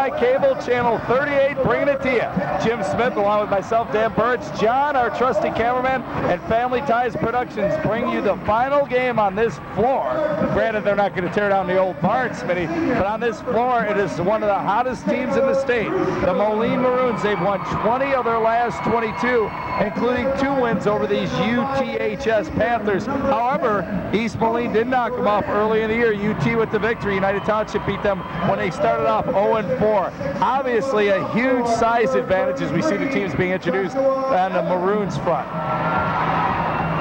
Sky Cable, Channel 38, bringing it to you. Jim Smith, along with myself, Dan Burns, John, our trusty cameraman, and Family Ties Productions bring you the final game on this floor. Granted, they're not going to tear down the old barn, Smitty, but on this floor, it is one of the hottest teams in the state. The Moline Maroons, they've won 20 of their last 22, including 2 wins over these UTHS Panthers. However, East Moline did knock them off early in the year. UT with the victory. United Township beat them when they started off 0-4. Obviously, a huge size advantage as we see the teams being introduced on the Maroons front.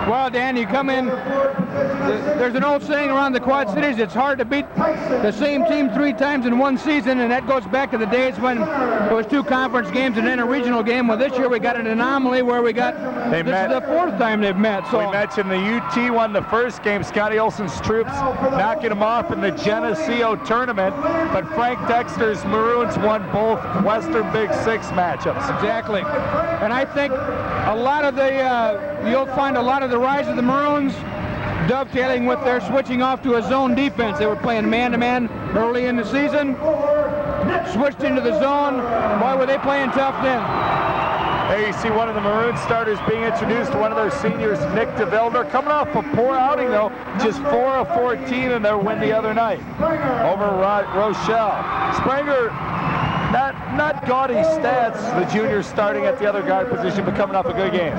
Well, Dan, you come in, there's an old saying around the Quad Cities, it's hard to beat the same team 3 times in one season, and that goes back to the days when there was 2 conference games and then a regional game. Well, this year we got an anomaly where we got, this is the 4th time they've met. So we mentioned the UT won the first game, Scotty Olson's troops knocking them off in the Geneseo tournament, but Frank Dexter's Maroons won both Western Big Six matchups. Exactly. And I think a lot of you'll find a lot of the rise of the Maroons dovetailing with their switching off to a zone defense. They were playing man-to-man early in the season, switched into the zone. Boy, were they playing tough then. There you see one of the Maroon starters being introduced, one of their seniors, Nick DeVilder, coming off a poor outing, though, just 4 of 14 in their win the other night over Rochelle. Springer, not gaudy stats, the junior starting at the other guard position, but coming off a good game.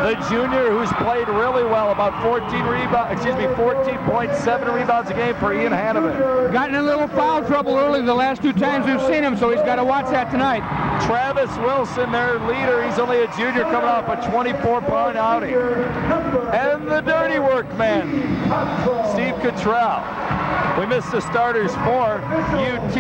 The junior who's played really well, about 14.7 rebounds a game for Ian Hanovan. Got in a little foul trouble early the last 2 times we've seen him, so he's got to watch that tonight. Travis Wilson, their leader, he's only a junior coming off a 24-point outing. And the dirty work man, Steve Cottrell. We missed the starters for UT.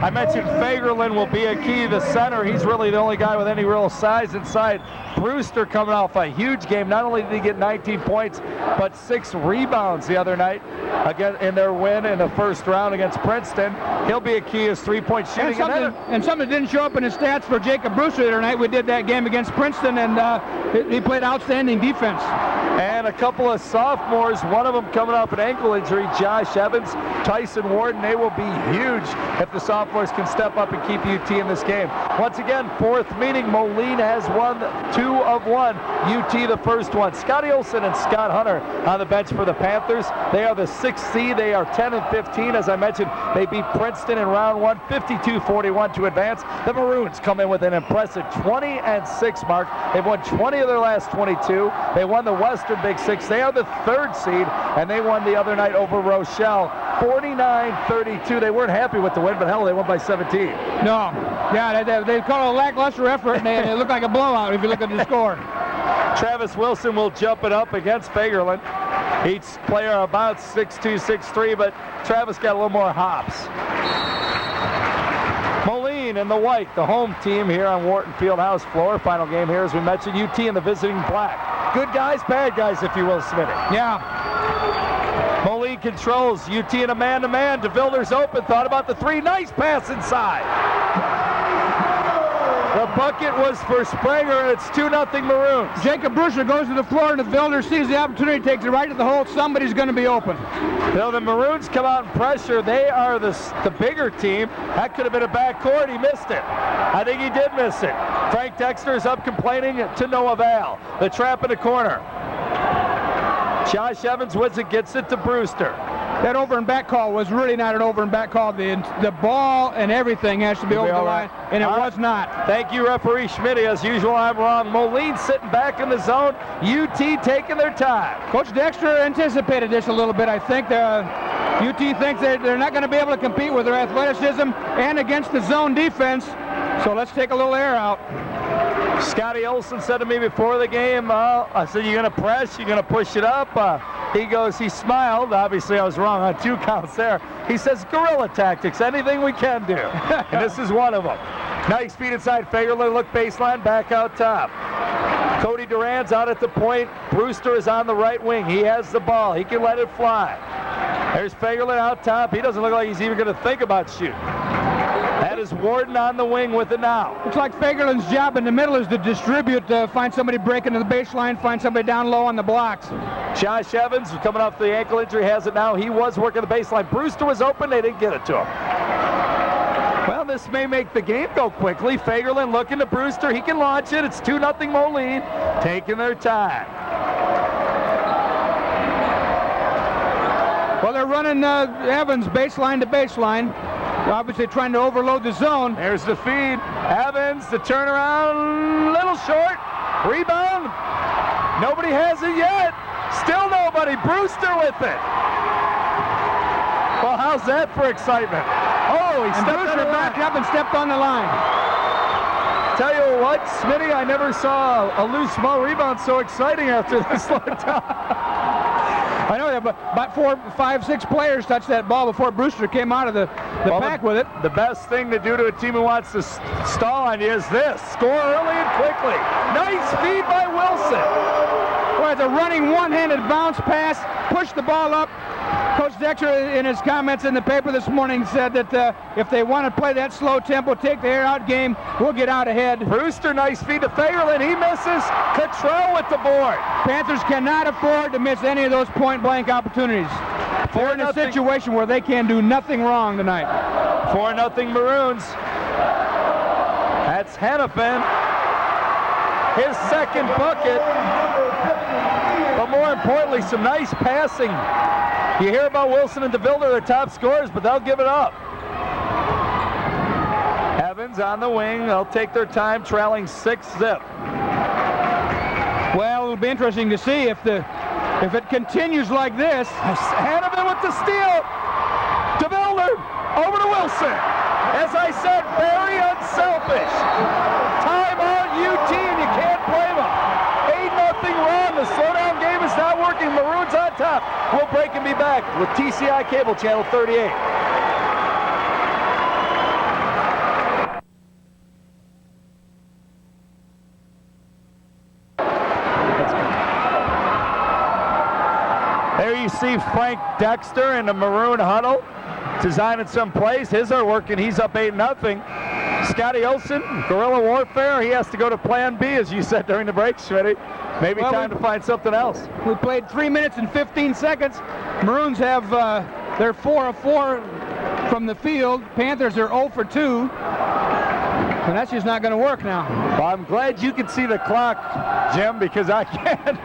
I mentioned Fagerlin will be a key, the center. He's really the only guy with any real size inside. Brewster coming off a huge game. Not only did he get 19 points, but 6 rebounds the other night again in their win in the first round against Princeton. He'll be a key as 3-point shooting. And something that didn't show up in his stats for Jacob Brewster the other night. We did that game against Princeton, and he played outstanding defense. And a couple of sophomores, one of them coming off an ankle injury, Josh Evans, Tyson Warden. They will be huge if the sophomores can step up and keep UT in this game. Once again, 4th meeting, Moline has won 2 of 1. UT the first one. Scotty Olson and Scott Hunter on the bench for the Panthers. They are the 6th seed. They are 10-15. As I mentioned, they beat Princeton in round 1, 52-41 to advance. The Maroons come in with an impressive 20-6 mark. They've won 20 of their last 22. They won the Western Big Six. They are the 3rd seed, and they won the other night over Rochelle, 49-32. They weren't happy with the win, but hell, they won by 17. No. Yeah, they call it a lackluster effort, and it looked like a blowout if you look at the score. Travis Wilson will jump it up against Fagerlin. Each player about 6'2", 6'3", but Travis got a little more hops. Moline in the white, the home team here on Wharton Fieldhouse floor. Final game here, as we mentioned, UT and the visiting black. Good guys, bad guys, if you will, Smitty. Yeah. Moline controls. UT in a man-to-man. DeVilder's open. Thought about the 3. Nice pass inside. The bucket was for Springer, and it's 2-0 Maroons. Jacob Brewster goes to the floor, and DeVilder sees the opportunity, takes it right to the hole. Somebody's going to be open. Now the Maroons come out and pressure. They are the bigger team. That could have been a backcourt. He missed it. I think he did miss it. Frank Dexter is up complaining to no avail. The trap in the corner. Josh Evans wins it, gets it to Brewster. That over and back call was really not an over and back call. The ball and everything has to be over the line, and it was not. Thank you, referee Schmidt. As usual, I'm wrong. Moline sitting back in the zone. UT taking their time. Coach Dexter anticipated this a little bit, I think. UT thinks that they're not going to be able to compete with their athleticism and against the zone defense. So let's take a little air out. Scotty Olson said to me before the game, I said, you're going to press, you're going to push it up. He smiled. Obviously, I was wrong on 2 counts there. He says, guerrilla tactics, anything we can do. And this is one of them. Nice speed inside. Fagerlin, look baseline, back out top. Cody Duran's out at the point. Brewster is on the right wing. He has the ball. He can let it fly. There's Fagerlin out top. He doesn't look like he's even going to think about shooting. That is Here's Warden on the wing with it now. Looks like Fagerlin's job in the middle is to distribute, find somebody breaking to the baseline, find somebody down low on the blocks. Josh Evans, coming off the ankle injury, has it now. He was working the baseline. Brewster was open. They didn't get it to him. Well, this may make the game go quickly. Fagerlin looking to Brewster. He can launch it. It's 2-0 Moline, taking their time. Well, they're running Evans baseline to baseline. They're obviously trying to overload the zone. There's the feed. Evans, the turnaround, little short. Rebound. Nobody has it yet. Still nobody. Brewster with it. Well, how's that for excitement? Oh, he stepped Brewster backed up and stepped on the line. Tell you what, Smitty, I never saw a loose small rebound so exciting after this slow down. I know that, but about 4, 5, 6 players touched that ball before Brewster came out of the pack with it. The best thing to do to a team who wants to stall on you is this. Score early and quickly. Nice feed by Wilson. Well, it's a running one-handed bounce pass, pushed the ball up. Coach Dexter, in his comments in the paper this morning, said that if they want to play that slow tempo, take the air-out game, we'll get out ahead. Brewster, nice feed to Fagerlin. He misses. Cottrell with the board. Panthers cannot afford to miss any of those point-blank opportunities. They're in a situation where they can do nothing wrong tonight. 4-0 Maroons. That's Hennepin. His second bucket. But more importantly, some nice passing. You hear about Wilson and DeVilder, their top scorers, but they'll give it up. Evans on the wing. They'll take their time, trailing 6-0. Well, it'll be interesting to see if it continues like this. Hannibal with the steal. DeVilder over to Wilson. As I said, very unselfish. Timeout UT, and you can't blame them. 8-0 run. The slowdown game is not working. Maroons on top. We'll break and be back with TCI Cable Channel 38. There you see Frank Dexter in the Maroon huddle, designing some plays. His are working. He's up 8-0. Scotty Olsen, guerrilla warfare. He has to go to plan B, as you said during the break, Schmitty. Maybe time to find something else. We played 3 minutes and 15 seconds. Maroons have they're 4 of 4 from the field. Panthers are 0 for 2. And that's just not going to work now. Well, I'm glad you can see the clock, Jim, because I can't.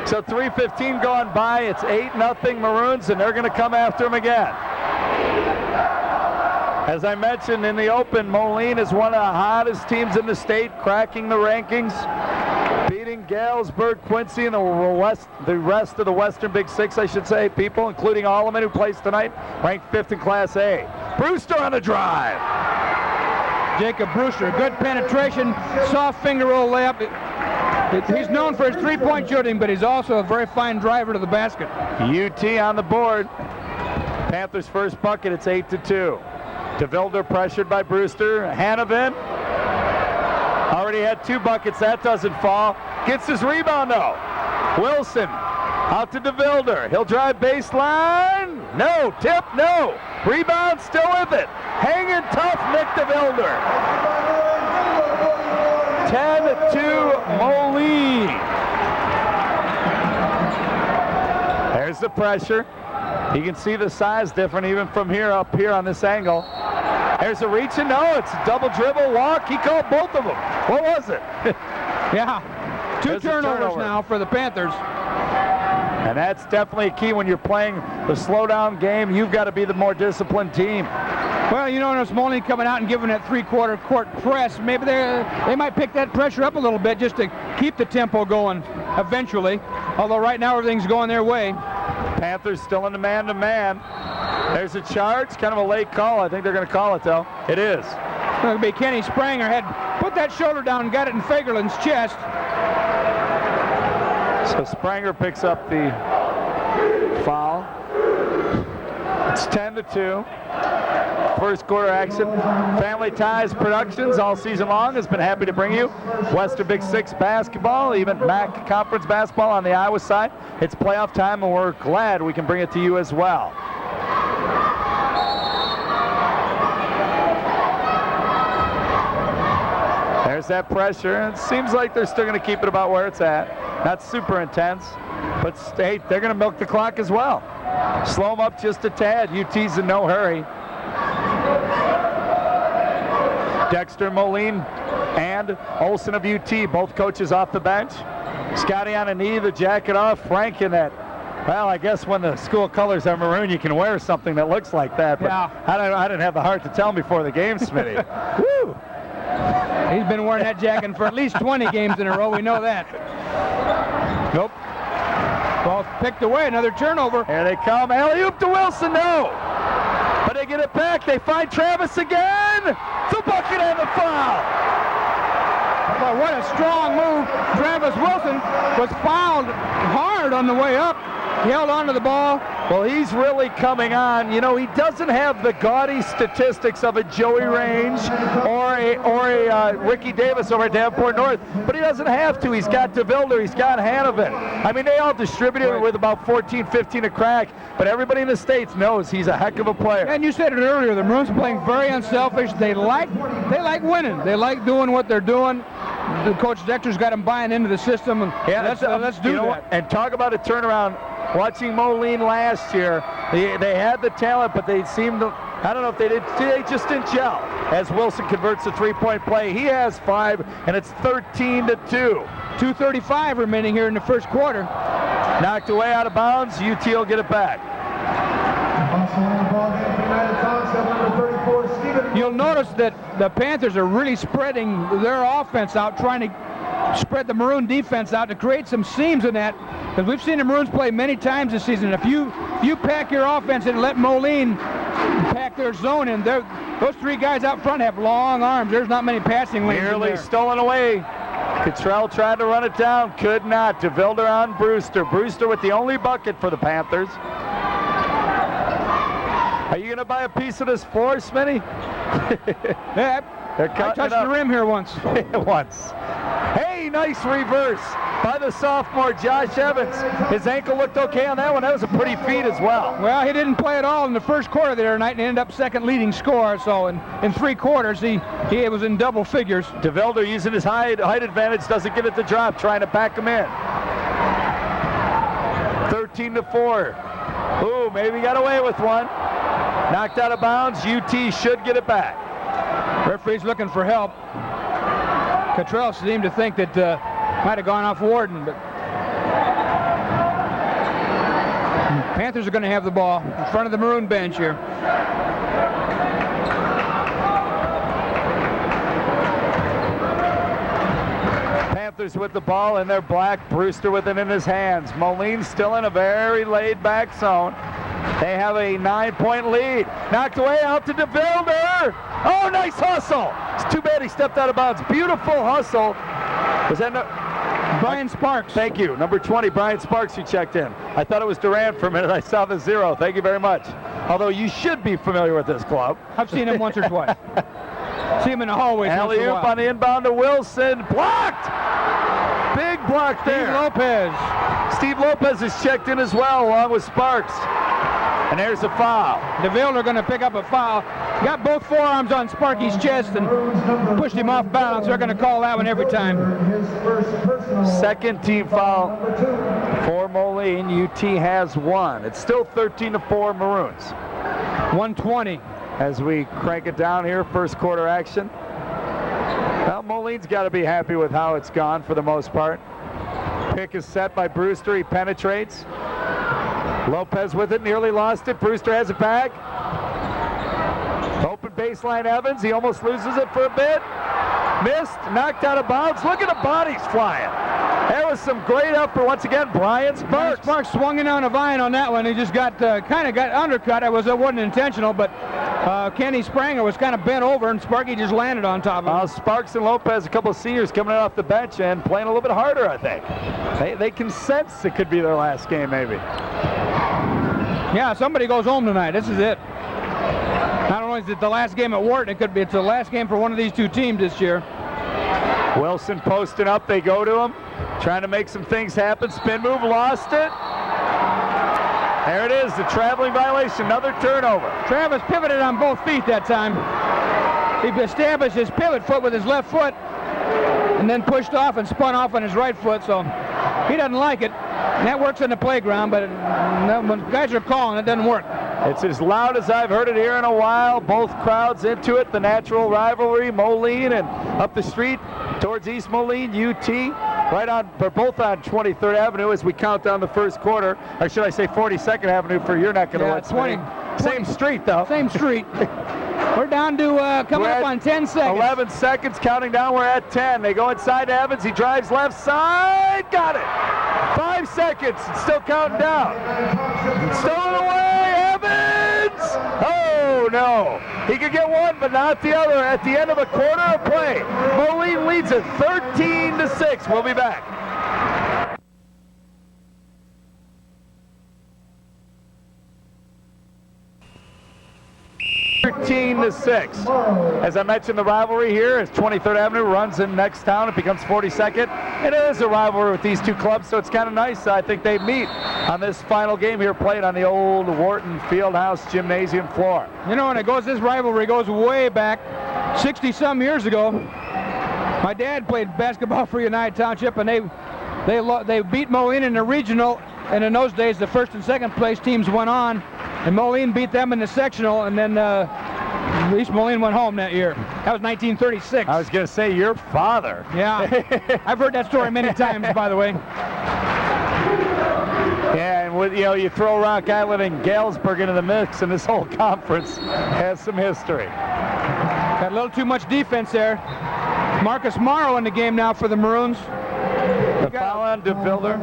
So 3:15 gone by. It's 8-0 Maroons, and they're going to come after them again. As I mentioned in the open, Moline is one of the hottest teams in the state, cracking the rankings, beating Galesburg, Quincy, and the rest of the Western Big Six, I should say, people, including Alleman, who plays tonight, ranked 5th in Class A. Brewster on the drive. Jacob Brewster, good penetration, soft finger roll layup. He's known for his three-point shooting, but he's also a very fine driver to the basket. UT on the board. Panthers' first bucket, it's 8-2. DeVilder pressured by Brewster. Hannavin already had 2 buckets. That doesn't fall. Gets his rebound, though. Wilson out to DeVilder. He'll drive baseline. No. Tip, no. Rebound, still with it. Hanging tough, Nick DeVilder. 10-2 Moline. There's the pressure. You can see the size different even from here up here on this angle. There's a reach, and no, it's a double dribble walk. He called both of them. What was it? Yeah, 2 turnovers now for the Panthers. And that's definitely a key when you're playing the slowdown game. You've got to be the more disciplined team. Well, you know, it's Moline coming out and giving that 3/4 court press. Maybe they might pick that pressure up a little bit just to keep the tempo going eventually. Although right now everything's going their way. Panthers still in the man-to-man. There's a charge, kind of a late call. I think they're going to call it, though. It is. It'll be Kenny Spranger had put that shoulder down and got it in Fagerlin's chest. So Spranger picks up the foul. It's 10-2. First quarter action. Family Ties Productions all season long has been happy to bring you Western Big Six basketball, even MAC Conference basketball on the Iowa side. It's playoff time, and we're glad we can bring it to you as well. There's that pressure. It seems like they're still going to keep it about where it's at. Not super intense, but hey, they're going to milk the clock as well. Slow them up just a tad. UT's in no hurry. Dexter, Moline, and Olson of UT, both coaches off the bench. Scotty on a knee, the jacket off. Frank in that. Well, I guess when the school colors are maroon, you can wear something that looks like that. But yeah. I didn't have the heart to tell him before the game, Smitty. Woo! He's been wearing that jacket for at least 20 games in a row. We know that. Nope. Ball picked away. Another turnover. Here they come. Alley-oop to Wilson. No. But they get it back. They find Travis again. The bucket and the foul. But what a strong move. Travis Wilson was fouled hard on the way up. He held on to the ball. Well, he's really coming on. You know, he doesn't have the gaudy statistics of a Joey Range or a Ricky Davis over at Davenport North, but he doesn't have to. He's got DeVilder. He's got Hanovan. I mean, they all distributed it with about 14, 15 a crack, but everybody in the States knows he's a heck of a player. And you said it earlier, the Maroons are playing very unselfish. They like winning. They like doing what they're doing. The Coach Dexter's got them buying into the system, and yeah, let's do that. And talk about a turnaround. Watching Moline last year, they had the talent, but they seemed to, I don't know if they just didn't gel. As Wilson converts a three-point play, he has 5, and it's 13-2. 2:35 remaining here in the first quarter. Knocked away out of bounds. UT will get it back. You'll notice that the Panthers are really spreading their offense out, trying to spread the Maroon defense out to create some seams in that. Because we've seen the Maroons play many times this season. If you pack your offense and let Moline pack their zone in, those 3 guys out front have long arms. There's not many passing lanes. Nearly stolen away. Cottrell tried to run it down, could not. DeVilder on Brewster. Brewster with the only bucket for the Panthers. Are you going to buy a piece of this floor, Smitty? Yeah, I touched the rim here once. Once. Hey, nice reverse by the sophomore, Josh Evans. His ankle looked okay on that one. That was a pretty feat as well. Well, he didn't play at all in the first quarter there tonight and ended up second leading scorer. So in 3 quarters, he was in double figures. DeVilder using his height advantage, doesn't give it the drop, trying to back him in. 13-4. Ooh, maybe got away with one. Knocked out of bounds. UT should get it back. Referee's looking for help. Cottrell seemed to think that might have gone off Warden, but Panthers are going to have the ball in front of the Maroon bench here. Panthers with the ball in their black. Brewster with it in his hands. Moline still in a very laid-back zone. They have a 9-point lead. Knocked away out to DeVilder. Oh, nice hustle. It's too bad he stepped out of bounds. Beautiful hustle. Was that Brian Sparks? Thank you. Number 20, Brian Sparks, who checked in. I thought it was Durant for a minute. I saw the 0. Thank you very much. Although you should be familiar with this club. I've seen him once or twice. See him in the hallways. Alley-oop on the inbound to Wilson. Blocked. Big block there. Steve Lopez is checked in as well, along with Sparks. And there's a foul. DeVilder going to pick up a foul. Got both forearms on Sparky's chest and pushed him off balance. They're going to call that one every time. Second team foul for Moline. UT has 1. It's still 13-4 Maroons. 120. As we crank it down here, first quarter action. Well, Moline's got to be happy with how it's gone for the most part. Pick is set by Brewster. He penetrates. Lopez with it, nearly lost it. Brewster has it back. Open baseline Evans. He almost loses it for a bit. Missed, knocked out of bounds. Look at the bodies flying. There was some great effort once again. Brian Sparks. Sparks swung in on a vine on that one. He just got kind of got undercut. It wasn't intentional, but Kenny Spranger was kind of bent over, and Sparky just landed on top of him. Sparks and Lopez, a couple of seniors coming in off the bench and playing a little bit harder, I think. They can sense it could be their last game, maybe. Yeah, somebody goes home tonight. This is it. Not only is it the last game at Wharton, it's the last game for one of these 2 teams this year. Wilson posting up. They go to him, trying to make some things happen. Spin move, lost it. There it is, the traveling violation, another turnover. Travis pivoted on both feet that time. He established his pivot foot with his left foot, and then pushed off and spun off on his right foot, so he doesn't like it. And that works in the playground, but when guys are calling, it doesn't work. It's as loud as I've heard it here in a while. Both crowds into it. The natural rivalry, Moline and up the street towards East Moline, UT. Right on, they're both on 23rd Avenue as we count down the first quarter. Or should I say 42nd Avenue for your neck of the woods. 20. Same street, though. Same street. We're down to coming up on 10 seconds. 11 seconds, counting down. We're at 10. They go inside to Evans. He drives left side. Got it. 5 seconds. It's still counting down. Stolen away. Evans. Oh, no. He could get one, but not the other at the end of a quarter of play. Moline leads it 13-6. We'll be back. 13-6. As I mentioned, the rivalry here is 23rd Avenue runs in next town. It becomes 42nd. It is a rivalry with these two clubs, so it's kind of nice. I think they meet on this final game here, played on the old Wharton Fieldhouse gymnasium floor. You know, and this rivalry goes way back, 60-some years ago. My dad played basketball for United Township, and they beat Moline in the regional. And in those days, the first and second place teams went on, and Moline beat them in the sectional, and then East Moline went home that year. That was 1936. I was going to say, your father. Yeah, I've heard that story many times, by the way. Yeah, and with, you throw Rock Island and Galesburg into the mix, and this whole conference has some history. Got a little too much defense there. Marcus Morrow in the game now for the Maroons. The foul on DeVilder.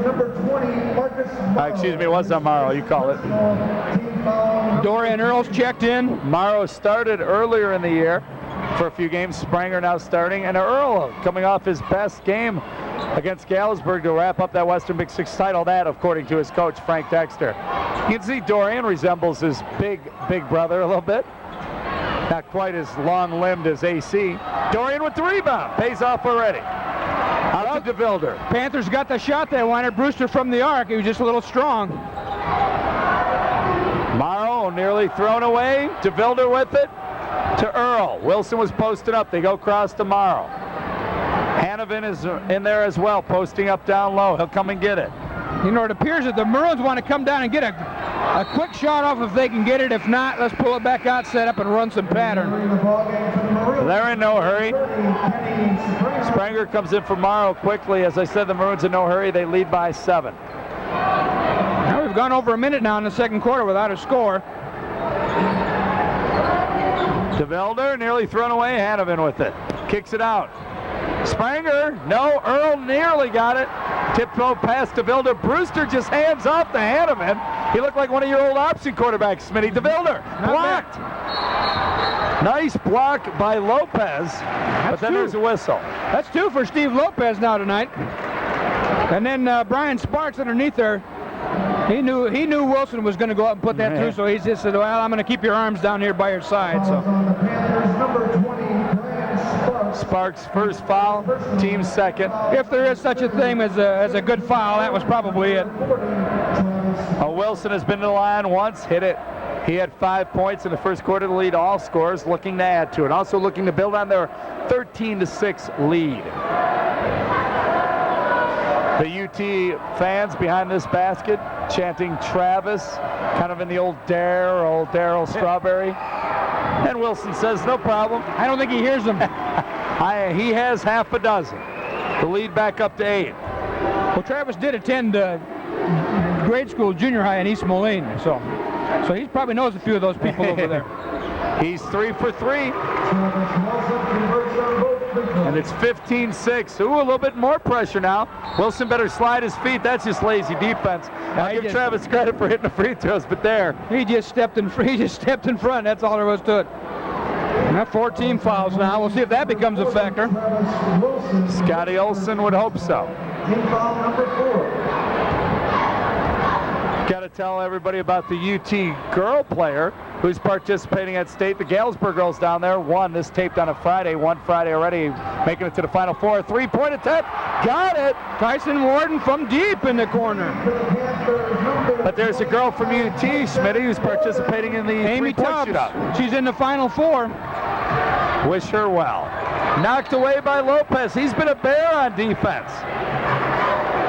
Number 20, Marcus Morrow. Excuse me, what's on Morrow? You call it. Dorian Earls checked in. Morrow started earlier in the year for a few games. Spranger now starting. And Earl coming off his best game against Galesburg to wrap up that Western Big Six title. That, according to his coach, Frank Dexter. You can see Dorian resembles his big brother a little bit. Not quite as long-limbed as AC. Dorian with the rebound. Pays off already. Out to DeVilder. Panthers got the shot they wanted. Brewster from the arc. He was just a little strong. Morrow nearly thrown away. DeVilder with it to Earl. Wilson was posted up. They go across to Morrow. Hanovan is in there as well, posting up down low. He'll come and get it. You know, it appears that the Maroons want to come down and get a quick shot off if they can get it. If not, let's pull it back out, set up, and run some pattern. They're in no hurry. Spranger comes in for Morrow quickly. As I said, the Maroons in no hurry. They lead by 7. Now we've gone over a minute now in the second quarter without a score. DeVilder nearly thrown away. Hanovan with it. Kicks it out. Spranger, no. Earl nearly got it. Tip-toe pass to DeVilder. Brewster just hands off to Hanovan. He looked like one of your old option quarterbacks, Smitty. DeVilder blocked. Nice block by Lopez, but then there's a whistle. That's 2 for Steve Lopez now tonight. And then Brian Sparks underneath there. He knew Wilson was going to go up and put that through, so he just said, well, I'm going to keep your arms down here by your side. So Sparks' first foul, team second. If there is such a thing as a good foul, that was probably it. Wilson has been to the line once, hit it. He had 5 points in the first quarter to lead all scorers, looking to add to it. Also looking to build on their 13-6 lead. The UT fans behind this basket chanting Travis, kind of in the old Daryl Strawberry. And Wilson says, no problem. I don't think he hears them. He has half a dozen. The lead back up to 8. Well, Travis did attend grade school, junior high in East Moline, so he probably knows a few of those people over there. He's 3 for 3. And it's 15-6. Ooh, a little bit more pressure now. Wilson better slide his feet. That's just lazy defense. I give Travis credit for hitting the free throws, but there. He just stepped in front. That's all there was to it. And that 14 fouls now. We'll see if that becomes a factor. Scotty Olson would hope so. Team foul number 4. Got to tell everybody about the UT girl player who's participating at state. The Galesburg girls down there won. This taped on a Friday. One Friday already, making it to the Final Four. 3-point attempt. Got it. Tyson Warden from deep in the corner. But there's a girl from UT, Smitty, who's participating in the Amy three-point Tubbs. shootout. She's in the Final Four. Wish her well. Knocked away by Lopez. He's been a bear on defense.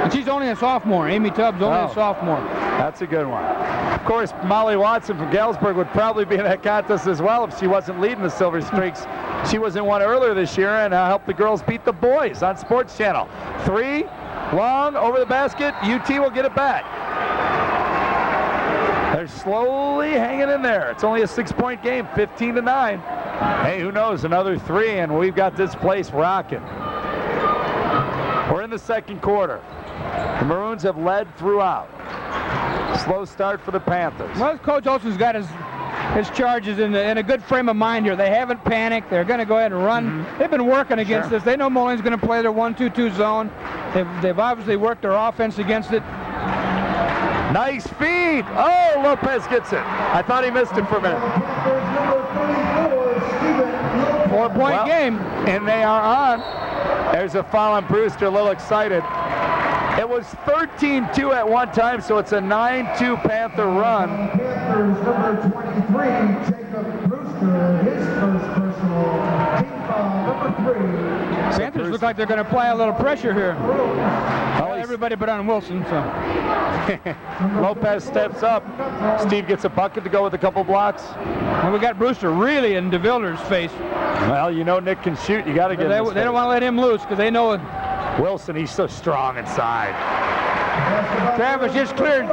And she's only a sophomore. Amy Tubbs only a sophomore. That's a good one. Of course, Molly Watson from Galesburg would probably be in that contest as well if she wasn't leading the Silver Streaks. She was in one earlier this year and helped the girls beat the boys on Sports Channel. 3, long, over the basket. UT will get it back. They're slowly hanging in there. It's only a 6-point game, 15-9. Hey, who knows? Another 3, and we've got this place rocking. We're in the second quarter. The Maroons have led throughout. Slow start for the Panthers. Well, Coach Olson's got his charges in a good frame of mind here. They haven't panicked. They're going to go ahead and run. They've been working against this. They know Moline's going to play their 1-2-2 zone. They've obviously worked their offense against it. Nice feed. Oh, Lopez gets it. I thought he missed it for a minute. 4-point game. And they are on. There's a foul on Brewster, a little excited. It was 13-2 at one time, so it's a 9-2 Panther run. Panthers number 23, Jacob Brewster, his first personal team foul, number 3. Panthers look like they're going to apply a little pressure here. Everybody but on Wilson. So Lopez steps up. Steve gets a bucket to go with a couple blocks. And we got Brewster really in DeVilder's face. Well, you know Nick can shoot. You got to get They don't want to let him loose because they know Wilson, he's so strong inside. Travis just cleared.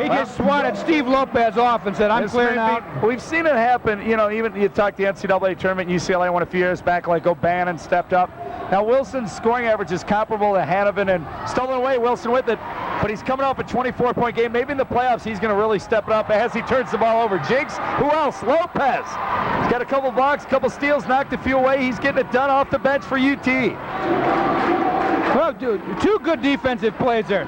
He just swatted Steve Lopez off and said, I'm clearing out. We've seen it happen. You know, even you talk the NCAA tournament, UCLA won a few years back, like O'Bannon stepped up. Now, Wilson's scoring average is comparable to Hanovan, and stolen away, Wilson with it. But he's coming off a 24-point game. Maybe in the playoffs, he's going to really step it up as he turns the ball over. Jinx, who else? Lopez. He's got a couple blocks, a couple steals, knocked a few away. He's getting it done off the bench for UT. Well, dude, 2 good defensive plays there.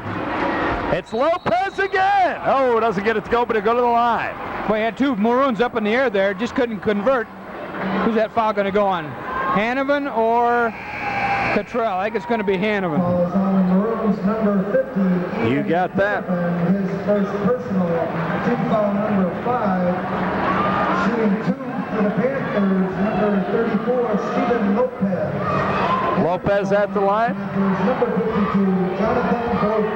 It's Lopez again. Oh, doesn't get it to go, but it'll go to the line. Well, he had 2 Maroons up in the air there, just couldn't convert. Who's that foul going to go on? Hanovan or Cottrell? I think it's going to be Hanovan. Maroons number 50. You got that. His first personal team foul, number 5. Shooting 2 for the Panthers, number 34, Stephen Lopez. Lopez at the line. Number 52, Jonathan Borden.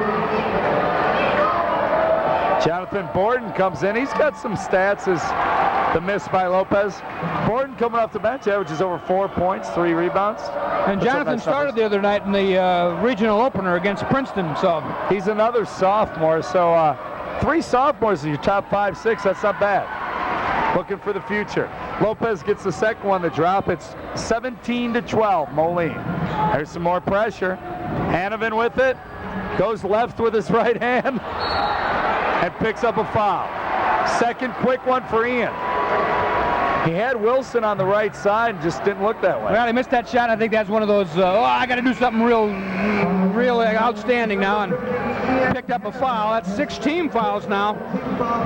Jonathan Borden comes in. He's got some stats as the miss by Lopez. Borden coming off the bench, averages over 4 points, 3 rebounds. And Jonathan started the other night in the regional opener against Princeton. So he's another sophomore. So 3 sophomores in your top 5, 6. That's not bad. Looking for the future. Lopez gets the second one to drop. It's 17-12, Moline. There's some more pressure. Hanovan with it. Goes left with his right hand and picks up a foul. Second quick one for Ian. He had Wilson on the right side and just didn't look that way. Well, he missed that shot. I think that's one of those, I got to do something real outstanding now, and picked up a foul. That's 6 team fouls now.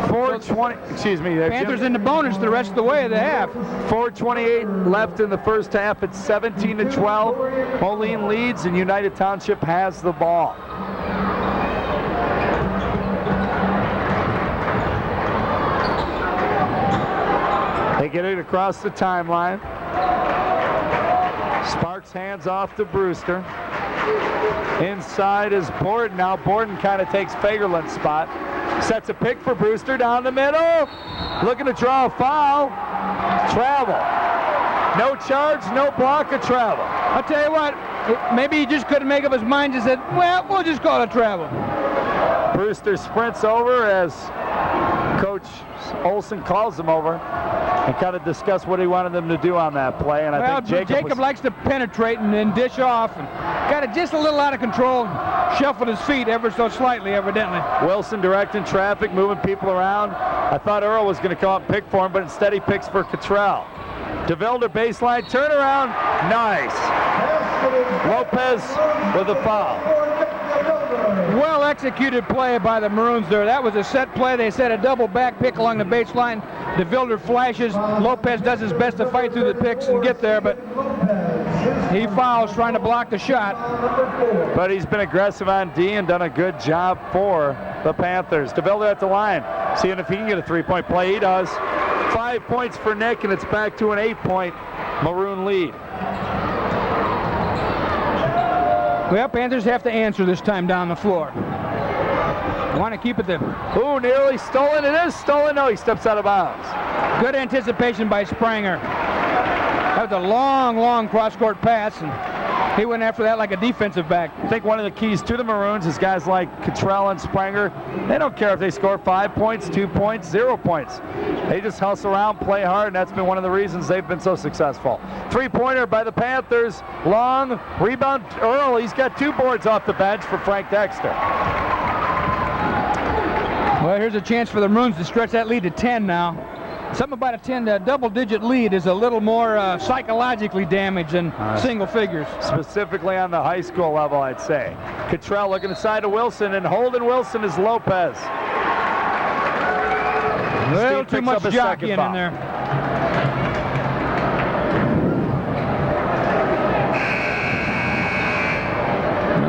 4:20, excuse me. Panthers in the bonus the rest of the way of the half. 4:28 left in the first half. It's 17-12. Moline leads and United Township has the ball. They get it across the timeline. Sparks hands off to Brewster. Inside is Borden. Now Borden kind of takes Fagerlund's spot. Sets a pick for Brewster down the middle. Looking to draw a foul. Travel. No charge, no block, a travel. I'll tell you what, maybe he just couldn't make up his mind. He said, well, we'll just call it travel. Brewster sprints over as Coach Olson calls him over and kind of discuss what he wanted them to do on that play. And I think Jacob likes to penetrate and then dish off, and got it just a little out of control, shuffled his feet ever so slightly, evidently. Wilson directing traffic, moving people around. I thought Earl was going to come up and pick for him, but instead he picks for Cottrell. DeVilder baseline, turnaround, nice. Lopez with a foul. Well executed play by the Maroons there. That was a set play. They set a double back pick along the baseline. DeVilder flashes. Lopez does his best to fight through the picks and get there, but he fouls trying to block the shot. But he's been aggressive on D and done a good job for the Panthers. DeVilder at the line, seeing if he can get a 3-point play. He does. 5 points for Nick, and it's back to an 8-point Maroon lead. Well, Panthers have to answer this time down the floor. Want to keep it there. Ooh, nearly stolen. It is stolen. No, he steps out of bounds. Good anticipation by Spranger. That was a long, long cross-court pass, and he went after that like a defensive back. I think one of the keys to the Maroons is guys like Cottrell and Spranger. They don't care if they score 5 points, 2 points, 0 points. They just hustle around, play hard, and that's been one of the reasons they've been so successful. Three-pointer by the Panthers. Long rebound. Earl, he's got 2 boards off the bench for Frank Dexter. Well, here's a chance for the Maroons to stretch that lead to 10 now. Something about a double-digit lead is a little more psychologically damaged than single figures. Specifically on the high school level, I'd say. Cottrell looking aside to Wilson, and holding Wilson is Lopez. A little too much jockeying in there.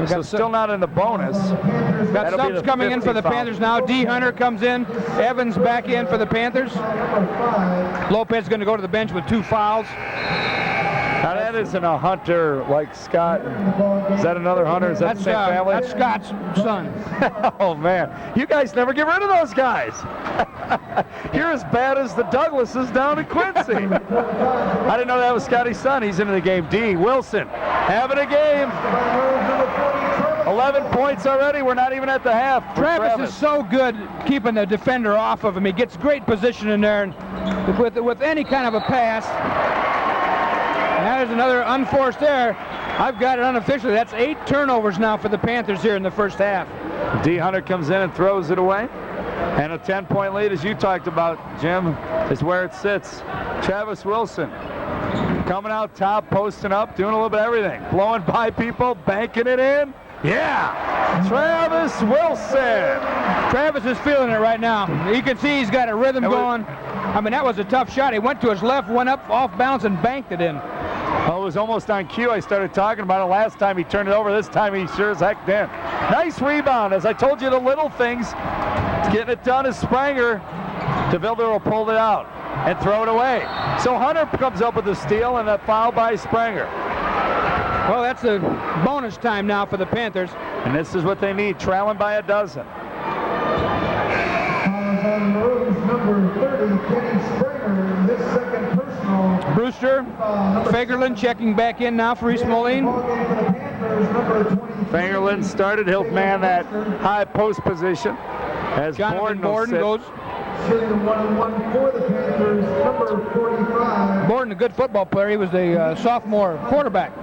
So still not in the bonus. Got subs coming in for the Panthers now. D. Hunter comes in. Evans back in for the Panthers. Lopez going to go to the bench with 2 fouls. Now that isn't a Hunter like Scott. Is that another Hunter? Is that the same family? That's Scott's son. Oh man, you guys never get rid of those guys. You're as bad as the Douglases down in Quincy. I didn't know that was Scotty's son. He's into the game. D. Wilson having a game. 11 points already. We're not even at the half. Travis is so good keeping the defender off of him. He gets great position in there, and with any kind of a pass. And there's another unforced error. I've got it unofficially. That's 8 turnovers now for the Panthers here in the first half. D. Hunter comes in and throws it away. And a 10-point lead, as you talked about, Jim, is where it sits. Travis Wilson coming out top, posting up, doing a little bit of everything. Blowing by people, banking it in. Yeah! Travis Wilson! Travis is feeling it right now. You can see he's got a rhythm going. I mean, that was a tough shot. He went to his left, went up off bounds, and banked it in. Well, it was almost on cue. I started talking about it last time he turned it over. This time he sure as heck did. Nice rebound. As I told you, the little things. Getting it done is Spranger. DeVilder will pull it out and throw it away. So Hunter comes up with a steal and a foul by Spranger. Well, that's a bonus time now for the Panthers. And this is what they need, trailing by a dozen. Number 30, Kenny Spranger, his second personal. Brewster, Fagerlund checking back in now for East Moline. Fagerlund started. He'll man that high post position. As Jonathan Borden goes. Shooting 1-1 for the Panthers, number 45. Borden, a good football player. He was the sophomore quarterback.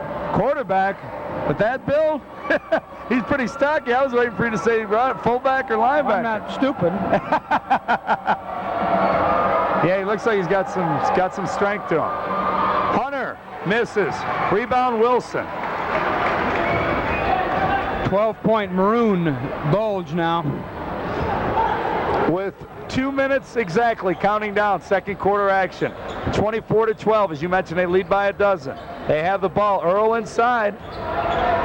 But that build, he's pretty stocky. I was waiting for you to say fullback or linebacker. I'm not stupid. Yeah, he looks like he's got some strength to him. Hunter misses. Rebound Wilson. 12-point Maroon bulge now. With 2 minutes exactly counting down, second quarter action. 24-12, as you mentioned, they lead by a dozen. They have the ball. Earl inside.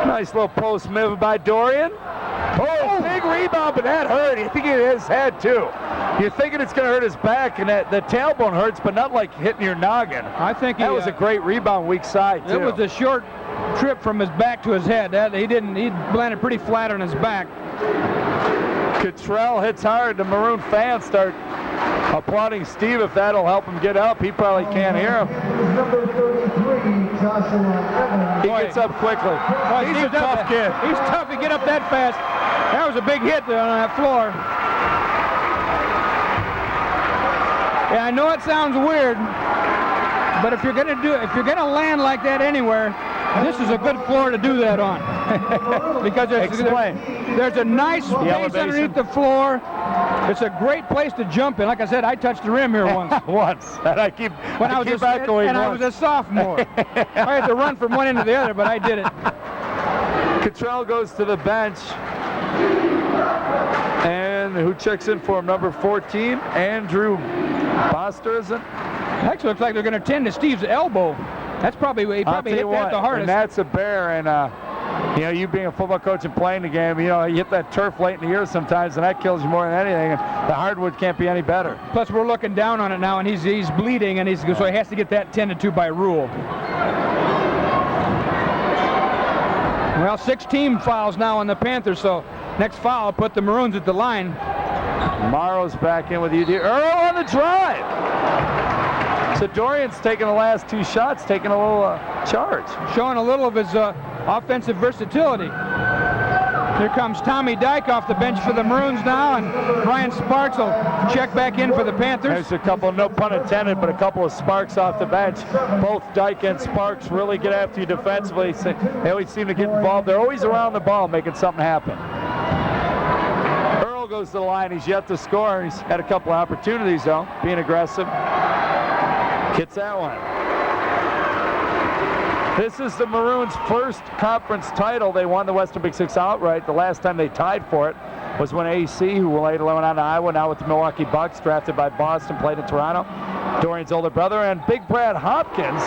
Nice little post move by Dorian. Oh, big rebound, but that hurt. You think it hit his head, too. You're thinking it's going to hurt his back, and that the tailbone hurts, but not like hitting your noggin. I think that was a great rebound, weak side, too. It was a short trip from his back to his head. He landed pretty flat on his back. Cottrell hits hard. The Maroon fans start applauding Steve if that'll help him get up. He probably can't hear him. Number 33, Joshua Evans. He gets up quickly. He's a tough kid. He's tough to get up that fast. That was a big hit there on that floor. Yeah, I know it sounds weird, but if you're gonna land like that anywhere, this is a good floor to do that on. Because there's a nice space underneath the floor. It's a great place to jump in. Like I said, I touched the rim here once. And I keep echoing I was a sophomore. I had to run from one end to the other, but I did it. Cottrell goes to the bench. And who checks in for him? Number 14, Andrew Foster, is it? Actually, looks like they're going to tend to Steve's elbow. That's probably he probably hit that the hardest. And that's a bear. And you being a football coach and playing the game, you hit that turf late in the year sometimes, and that kills you more than anything. And the hardwood can't be any better. Plus, we're looking down on it now, and he's bleeding, and so he has to get that tended to by rule. Well, 6 team fouls now on the Panthers, so next foul will put the Maroons at the line. Morrow's back in with UD. Earl on the drive. So Dorian's taking the last 2 shots, taking a little charge. Showing a little of his offensive versatility. Here comes Tommy Dyke off the bench for the Maroons now, and Brian Sparks will check back in for the Panthers. There's a couple, no pun intended, but a couple of sparks off the bench. Both Dyke and Sparks really get after you defensively. They always seem to get involved. They're always around the ball making something happen. Earl goes to the line. He's yet to score. He's had a couple of opportunities, though, being aggressive. Gets that one. This is the Maroons' first conference title. They won the Western Big Six outright. The last time they tied for it was when AC, who later went on to Iowa, now with the Milwaukee Bucks, drafted by Boston, played in Toronto. Dorian's older brother, and Big Brad Hopkins,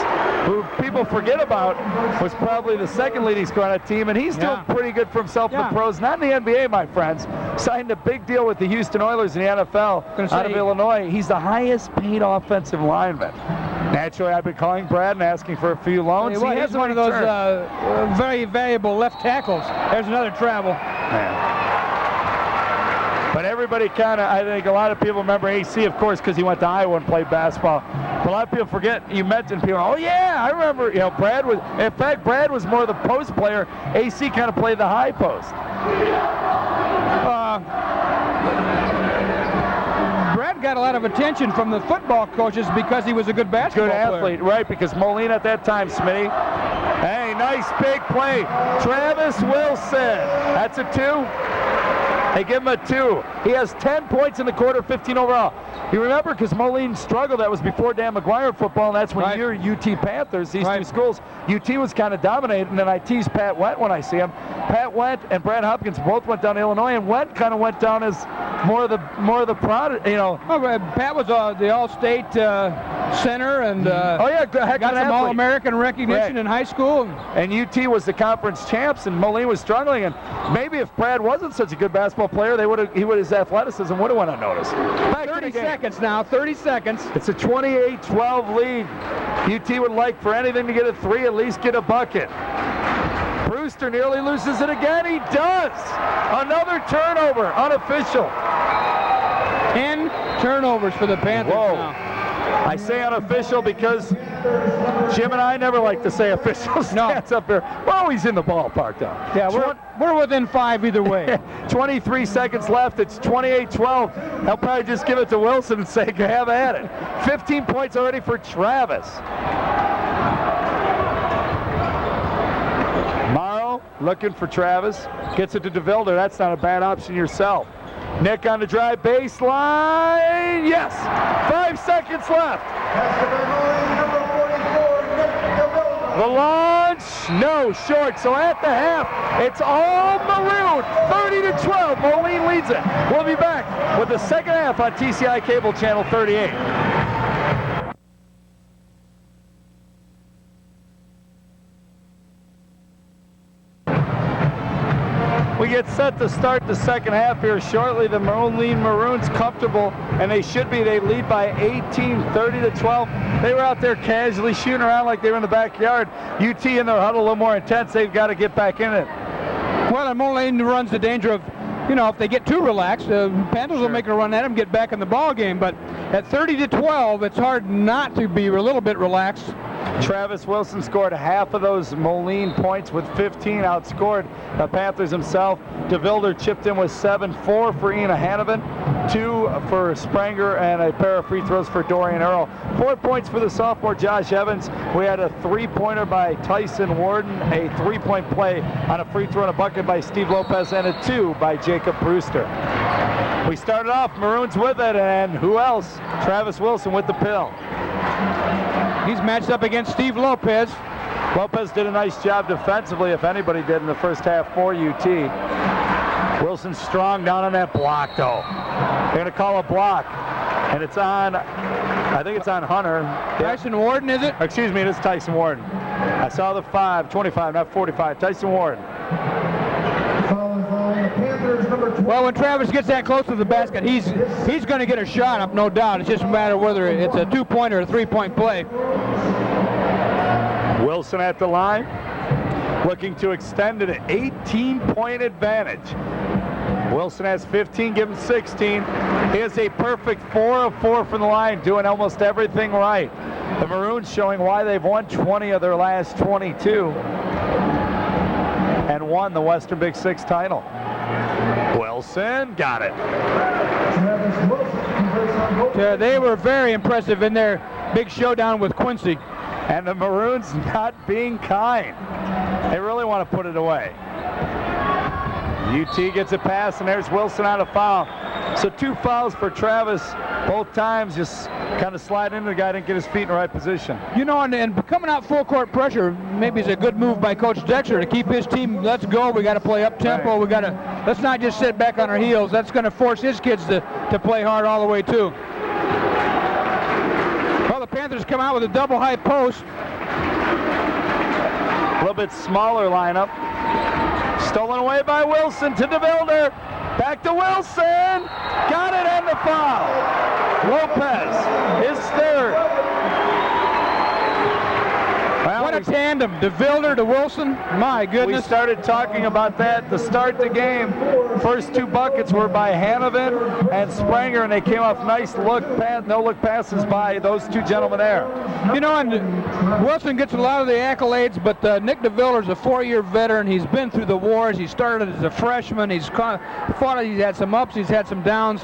who people forget about, was probably the second leading scorer on that team, and he's doing pretty good for himself in the pros. Not in the NBA, my friends. Signed a big deal with the Houston Oilers in the NFL out of Illinois. He's the highest paid offensive lineman. Naturally, I've been calling Brad and asking for a few loans. He has one of those very valuable left tackles. There's another travel. Man. But everybody kind of, I think a lot of people remember AC, of course, because he went to Iowa and played basketball. But a lot of people forget, you mentioned people, oh yeah, I remember, Brad was, in fact, Brad was more the post player. AC kind of played the high post. Brad got a lot of attention from the football coaches because he was a good basketball player. Good athlete, right, because Moline at that time, Smitty. Hey, nice big play. Travis Wilson. That's a 2. They give him a 2. He has 10 points in the quarter, 15 overall. You remember, because Moline struggled, that was before Dan McGuire football, and that's when you're UT Panthers, these two schools. UT was kind of dominated, and then I tease Pat Went when I see him. Pat Went and Brad Hopkins both went down to Illinois, and Went kind of went down as more of the product, Well, Pat was the All-State center, and got some All-American recognition in high school. And UT was the conference champs, and Moline was struggling. And maybe if Brad wasn't such a good basketball player, his athleticism would have went unnoticed. 30 seconds now, 30 seconds. It's a 28-12 lead. UT would like for anything to get a 3, at least get a bucket. Brewster nearly loses it again. He does. Another turnover, unofficial. 10 turnovers for the Panthers now. I say unofficial because Jim and I never like to say official stats up here. We're always in the ballpark, though. Yeah, we're within 5 either way. 23 seconds left. It's 28-12. They'll probably just give it to Wilson and say, have at it. 15 points already for Travis. Morrow looking for Travis. Gets it to DeVilder. That's not a bad option yourself. Nick on the drive baseline. Yes. 5 seconds left. The launch, no, short. So at the half, it's all Maroon. 30-12. Moline leads it. We'll be back with the second half on TCI Cable Channel 38. We get set to start the second half here shortly. The Moline Maroons comfortable, and they should be. They lead by 18, 30-12. They were out there casually shooting around like they were in the backyard. UT in their huddle a little more intense. They've got to get back in it. Well, and Moline runs the danger of, if they get too relaxed, Panthers will make a run at them, get back in the ball game. But at 30-12, it's hard not to be a little bit relaxed. Travis Wilson scored half of those Moline points with 15, outscored the Panthers himself. DeVilder chipped in with 7, 4 for Ian Hanovan, 2 for Spranger, and a pair of free throws for Dorian Earl. 4 points for the sophomore Josh Evans. We had a 3-pointer by Tyson Warden, a 3-point play on a free throw and a bucket by Steve Lopez, and a 2 by Jacob Brewster. We started off Maroons with it, and who else? Travis Wilson with the pill. He's matched up against Steve Lopez. Lopez did a nice job defensively, if anybody did, in the first half for UT. Wilson's strong down on that block, though. They're going to call a block, and it's on, I think it's on Hunter. Tyson Warden, is it? Excuse me, it is Tyson Warden. I saw the 25, not 45. Tyson Warden. Well, when Travis gets that close to the basket, he's going to get a shot up, no doubt. It's just a matter of whether it's a 2-point or a 3-point play. Wilson at the line. looking to extend an 18-point advantage. Wilson has 15, give him 16. He has a perfect 4 of 4 from the line, doing almost everything right. The Maroons showing why they've won 20 of their last 22 and won the Western Big Six title. Wilson got it. They were very impressive in their big showdown with Quincy. And the Maroons not being kind. They really want to put it away. UT gets a pass, and there's Wilson on a foul. So 2 fouls for Travis. Both times just kind of slide into the guy, didn't get his feet in the right position. You know, and coming out full court pressure, maybe it's a good move by Coach Dexter to keep his team, let's go, we got to play up tempo, right. Let's not just sit back on our heels. That's going to force his kids to play hard all the way too. Well, the Panthers come out with a double high post. A little bit smaller lineup. Stolen away by Wilson to DeVilder. Back to Wilson. Got it and the foul. Lopez, his third. Well, what a tandem. DeVilder to Wilson. My goodness. We started talking about that to start the game. First 2 buckets were by Hanovan and Spranger, and they came off nice no-look passes by those 2 gentlemen there. You know, and Wilson gets a lot of the accolades, but Nick DeVilder's a 4-year veteran. He's been through the wars. He started as a freshman. He's fought. He's had some ups. He's had some downs.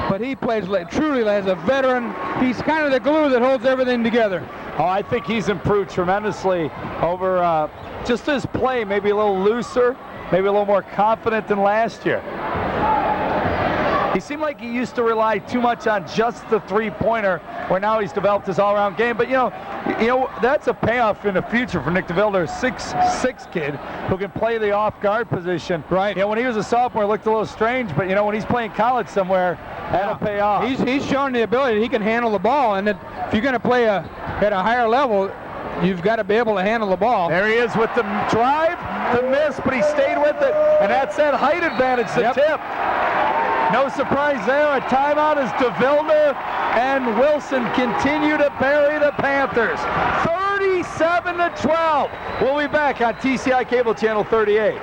But he plays truly as a veteran. He's kind of the glue that holds everything together. Oh, I think he's improved tremendously over just his play, maybe a little looser, maybe a little more confident than last year. He seemed like he used to rely too much on just the 3-pointer, where now he's developed his all-around game. But you know, that's a payoff in the future for Nick DeVilder, a 6'6" kid who can play the off-guard position. Right. You know, when he was a sophomore, it looked a little strange, but you know, when he's playing college somewhere, that'll pay off. He's shown the ability. He can handle the ball, and if you're going to play at a higher level, you've got to be able to handle the ball. There he is with the drive, the miss, but he stayed with it, and that's that height advantage, the tip. No surprise there. A timeout as DeVilder and Wilson continue to bury the Panthers. 37-12. We'll be back on TCI Cable Channel 38.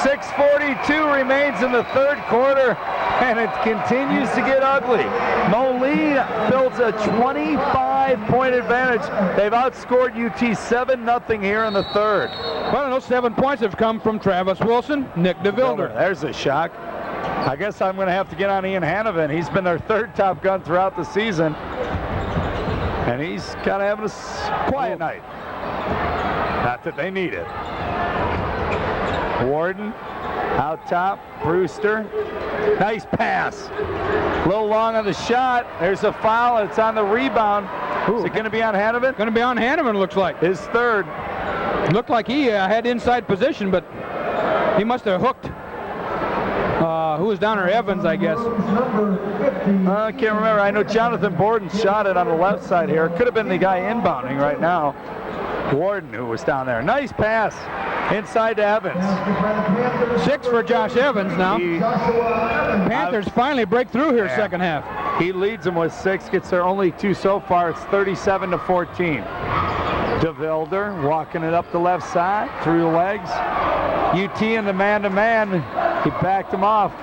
6:42 remains in the third quarter, and it continues to get ugly. Moline builds a 25-point advantage. They've outscored UT 7-0 here in the third. Well, those 7 points have come from Travis Wilson, Nick DeVilder. There's a shock. I guess I'm going to have to get on Ian Hanovan. He's been their 3rd top gun throughout the season, and he's kind of having a quiet night. Not that they need it. Warden out top, Brewster. Nice pass. A little long on the shot. There's a foul. It's on the rebound. Is it going to be on Hanovan? Going to be on Hanovan, looks like. His 3rd. Looked like he had inside position, but he must have hooked. Who was down there? Evans, I guess. I can't remember. I know Jonathan Borden shot it on the left side here. It could have been the guy inbounding right now. Warden, who was down there. Nice pass inside to Evans. 6 for Josh Evans now. Panthers finally break through here second half. He leads them with 6, gets their only 2 so far. It's 37-14. DeVilder walking it up the left side, through the legs. UT in the man-to-man. He backed him off.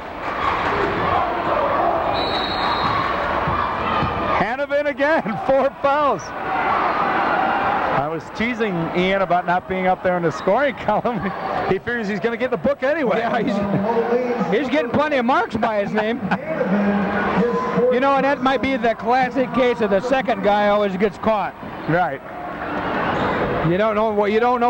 Hanovan again, 4 fouls. I was teasing Ian about not being up there in the scoring column. He figures he's going to get the book anyway. Yeah, he's getting plenty of marks by his name. You know, and that might be the classic case of the second guy always gets caught. Right. You don't know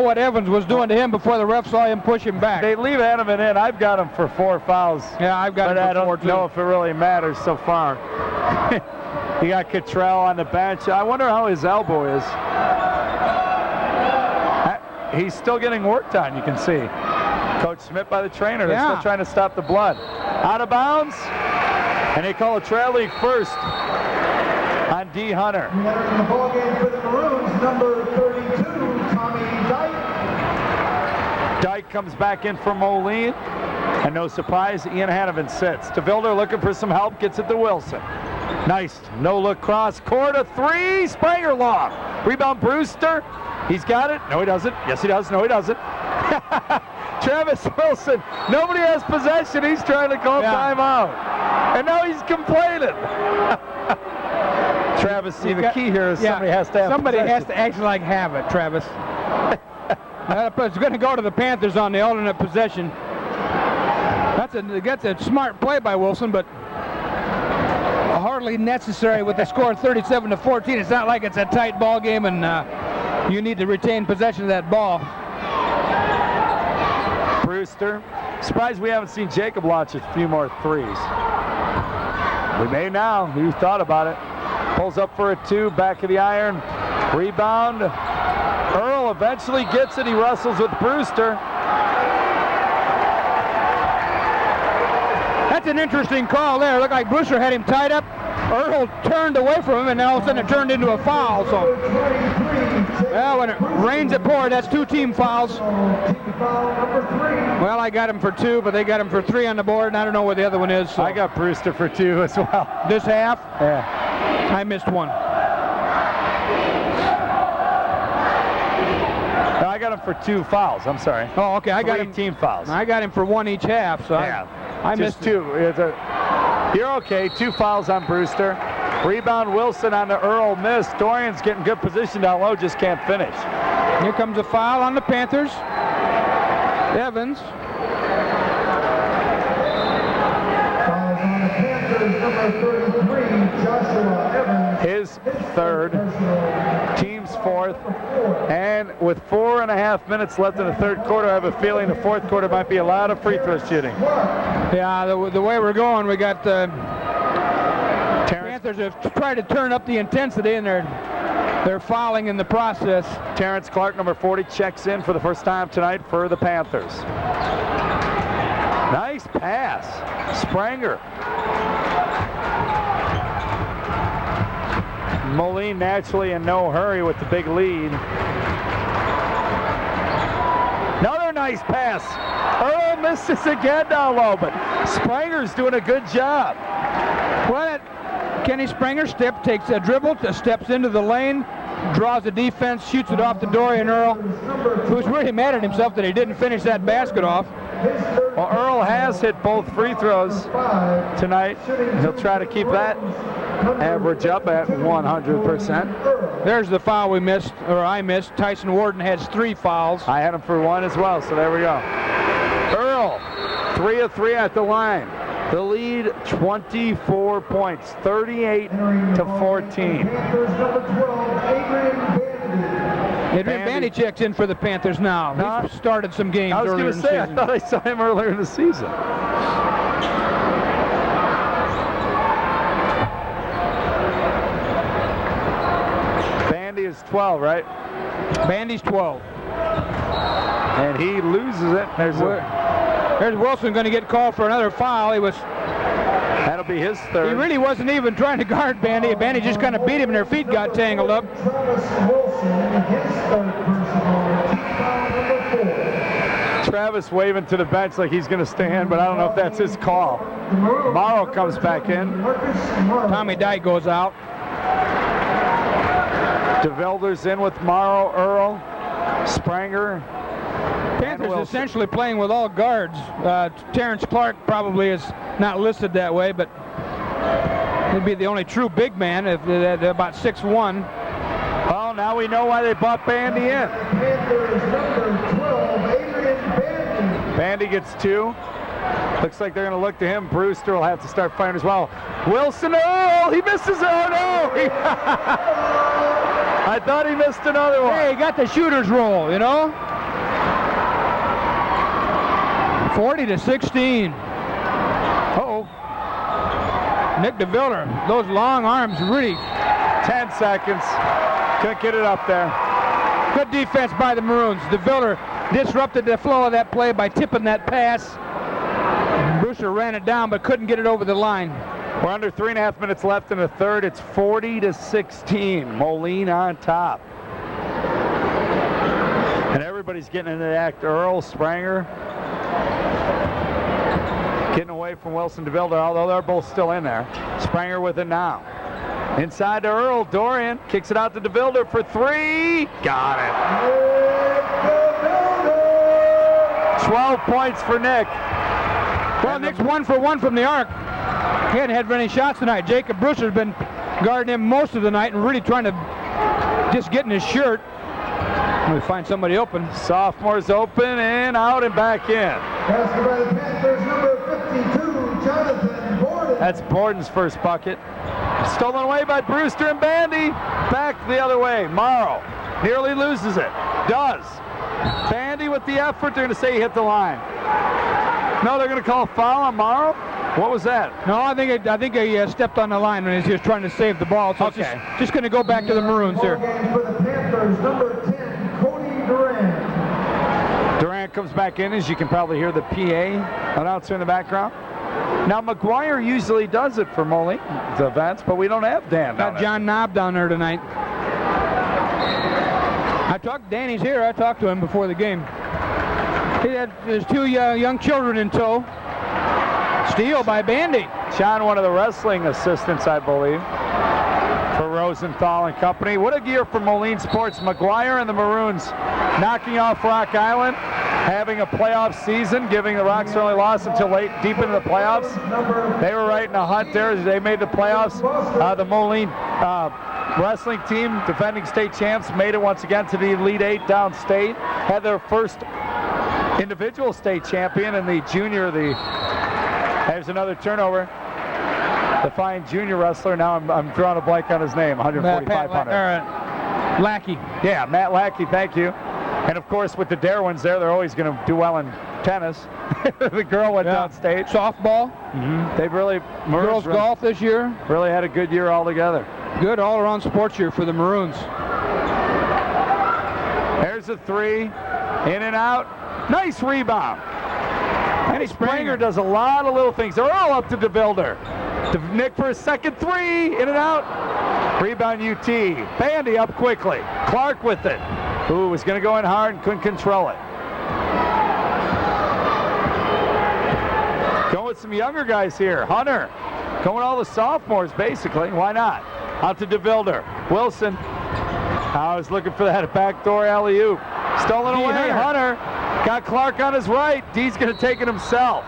what Evans was doing to him before the ref saw him push him back. They leave Hanovan in. I've got him for 4 fouls. Yeah, I've got him for 4 too. But I don't know if it really matters so far. You got Cottrell on the bench. I wonder how his elbow is. He's still getting worked on, you can see. Coach Smith by the trainer. They're still trying to stop the blood. Out of bounds. And they call a trail league first on D. Hunter. In the ball game for the Maroons, number 32, Tommy Dyke. Dyke comes back in for Moline. And no surprise, Ian Hanovan sits. DeVilder looking for some help, gets it to Wilson. Nice no-look cross court, a 3, Spranger long. Rebound Brewster. He's got it. No, he doesn't. Yes, he does. No, he doesn't. Travis Wilson. Nobody has possession. He's trying to call timeout. And now he's complaining. Travis, see, the key here is somebody has to have Somebody possession. has to actually like have it, Travis. It's going to go to the Panthers on the alternate possession. That's a smart play by Wilson, but hardly necessary with the score 37-14. It's not like it's a tight ball game and you need to retain possession of that ball. Brewster. Surprised we haven't seen Jacob launch a few more threes. We may now. Who thought about it? Pulls up for a 2, back of the iron. Rebound. Earl eventually gets it. He wrestles with Brewster. That's an interesting call there. Looked like Brewster had him tied up. Earl turned away from him, and then all of a sudden it turned into a foul. So, well, when it rains it pours, that's 2 team fouls. Well, I got him for 2, but they got him for 3 on the board, and I don't know where the other one is. So. I got Brewster for 2 as well. This half? Yeah. I missed 1. No, I got him for 2 fouls. I'm sorry. Oh, okay. I got 3 him. team fouls. I got him for 1 each half. So yeah. I Just missed 2. You're okay. 2 fouls on Brewster. Rebound Wilson on the Earl miss. Dorian's getting good position down low, just can't finish. Here comes a foul on the Panthers. Evans. Fouls on the Panthers, number 33, Joshua Evans. His 3rd, team's 4th, and with 4.5 minutes left in the 3rd quarter, I have a feeling the 4th quarter might be a lot of free throw shooting. Yeah, the way we're going, we got the Panthers have tried to turn up the intensity, and they're fouling in the process. Terrence Clark, number 40, checks in for the first time tonight for the Panthers. Nice pass. Spranger. Moline naturally in no hurry with the big lead. Another nice pass. Earl misses again down low, but Spranger's doing a good job. Well, Kenny Spranger takes a dribble, steps into the lane, draws the defense, shoots it off to Dorian Earl, who's really mad at himself that he didn't finish that basket off. Well, Earl has hit both free throws tonight. He'll try to keep that average up at 100%. There's the foul we missed, or I missed. Tyson Warden has 3 fouls. I had him for 1 as well, so there we go. Earl, 3 of 3 at the line. The lead, 24 points, 38-14. Panthers, number 12, Adrian Bandy. Adrian Bandy checks in for the Panthers now. He started some games earlier in the season. I thought I saw him earlier in the season. Bandy is 12, right? Bandy's 12. And he loses it. There's Wilson going to get called for another foul. That'll be his 3rd. He really wasn't even trying to guard Bandy. Bandy just kind of beat him and their feet got tangled up. Travis Wilson, his 3rd personal, team foul number 4. Travis waving to the bench like he's going to stand, but I don't know if that's his call. Morrow comes back in. Tommy Dyke goes out. DeVilder's in with Morrow, Earl, Spranger. Panthers essentially playing with all guards. Terrence Clark probably is not listed that way, but he'd be the only true big man if they're about 6'1". Well, now we know why they brought Bandy in. Panthers, number 12, Adrian Bandy. Bandy gets 2. Looks like they're going to look to him. Brewster will have to start firing as well. Wilson, oh, he misses. Oh, no. I thought he missed another one. Hey, he got the shooter's roll, you know? 40-16. Uh-oh. Nick DeVilder, those long arms really. 10 seconds. Couldn't get it up there. Good defense by the Maroons. DeVilder disrupted the flow of that play by tipping that pass. Brewster ran it down but couldn't get it over the line. We're under 3.5 minutes left in the 3rd. It's 40-16. Moline on top. And everybody's getting into the act. Earl, Spranger. Getting away from Wilson DeVilder, although they're both still in there. Spranger with it now. Inside to Earl. Dorian kicks it out to DeVilder for 3. Got it. 12 points for Nick. Well, Nick's 1 for 1 from the arc. He hadn't had any shots tonight. Jacob Brewster's been guarding him most of the night and really trying to just get in his shirt. We find somebody open. Sophomores open and out and back in. Basket by the Panthers, number 52, Jonathan Borden. That's Borden's first bucket. Stolen away by Brewster and Bandy. Back the other way. Morrow nearly loses it. Does. Bandy with the effort. They're going to say he hit the line. No, they're going to call a foul on Morrow. What was that? No, I think he stepped on the line when he was trying to save the ball. So okay. It's just going to go back to the Maroons here. For the Panthers, number 10, Cody Durant. Durant comes back in, as you can probably hear the PA announcer in the background. Now, McGuire usually does it for Moline, the events, but we don't have Dan. Got John Knob down there tonight. Danny's here. I talked to him before the game. He had his 2 young children in tow. Steal by Bandy. John, one of the wrestling assistants, I believe, for Rosenthal and company. What a year for Moline sports. McGuire and the Maroons knocking off Rock Island, having a playoff season, giving the Rocks only loss until deep into the playoffs. They were right in the hunt there as they made the playoffs. The Moline wrestling team, defending state champs, made it once again to the Elite 8 downstate. Had their first individual state champion in the junior. There's another turnover. The fine junior wrestler. Now I'm drawing a blank on his name. 145 Lackey. Yeah, Matt Lackey. Thank you. And of course, with the Darwins there, they're always going to do well in tennis. The girl went downstate. Softball. They've really Girls golf this year. Really had a good year altogether. Good all-around sports year for the Maroons. There's a 3. In and out. Nice rebound. Kenny Springer does a lot of little things. They're all up to DeVilder. Nick for a second 3. In and out. Rebound UT. Bandy up quickly. Clark with it. Ooh, was going to go in hard and couldn't control it. Going with some younger guys here. Hunter. Going all the sophomores, basically. Why not? Out to DeVilder. Wilson. I was looking for that backdoor alley-oop. Stolen away. Hunter. Got Clark on his right. D's going to take it himself.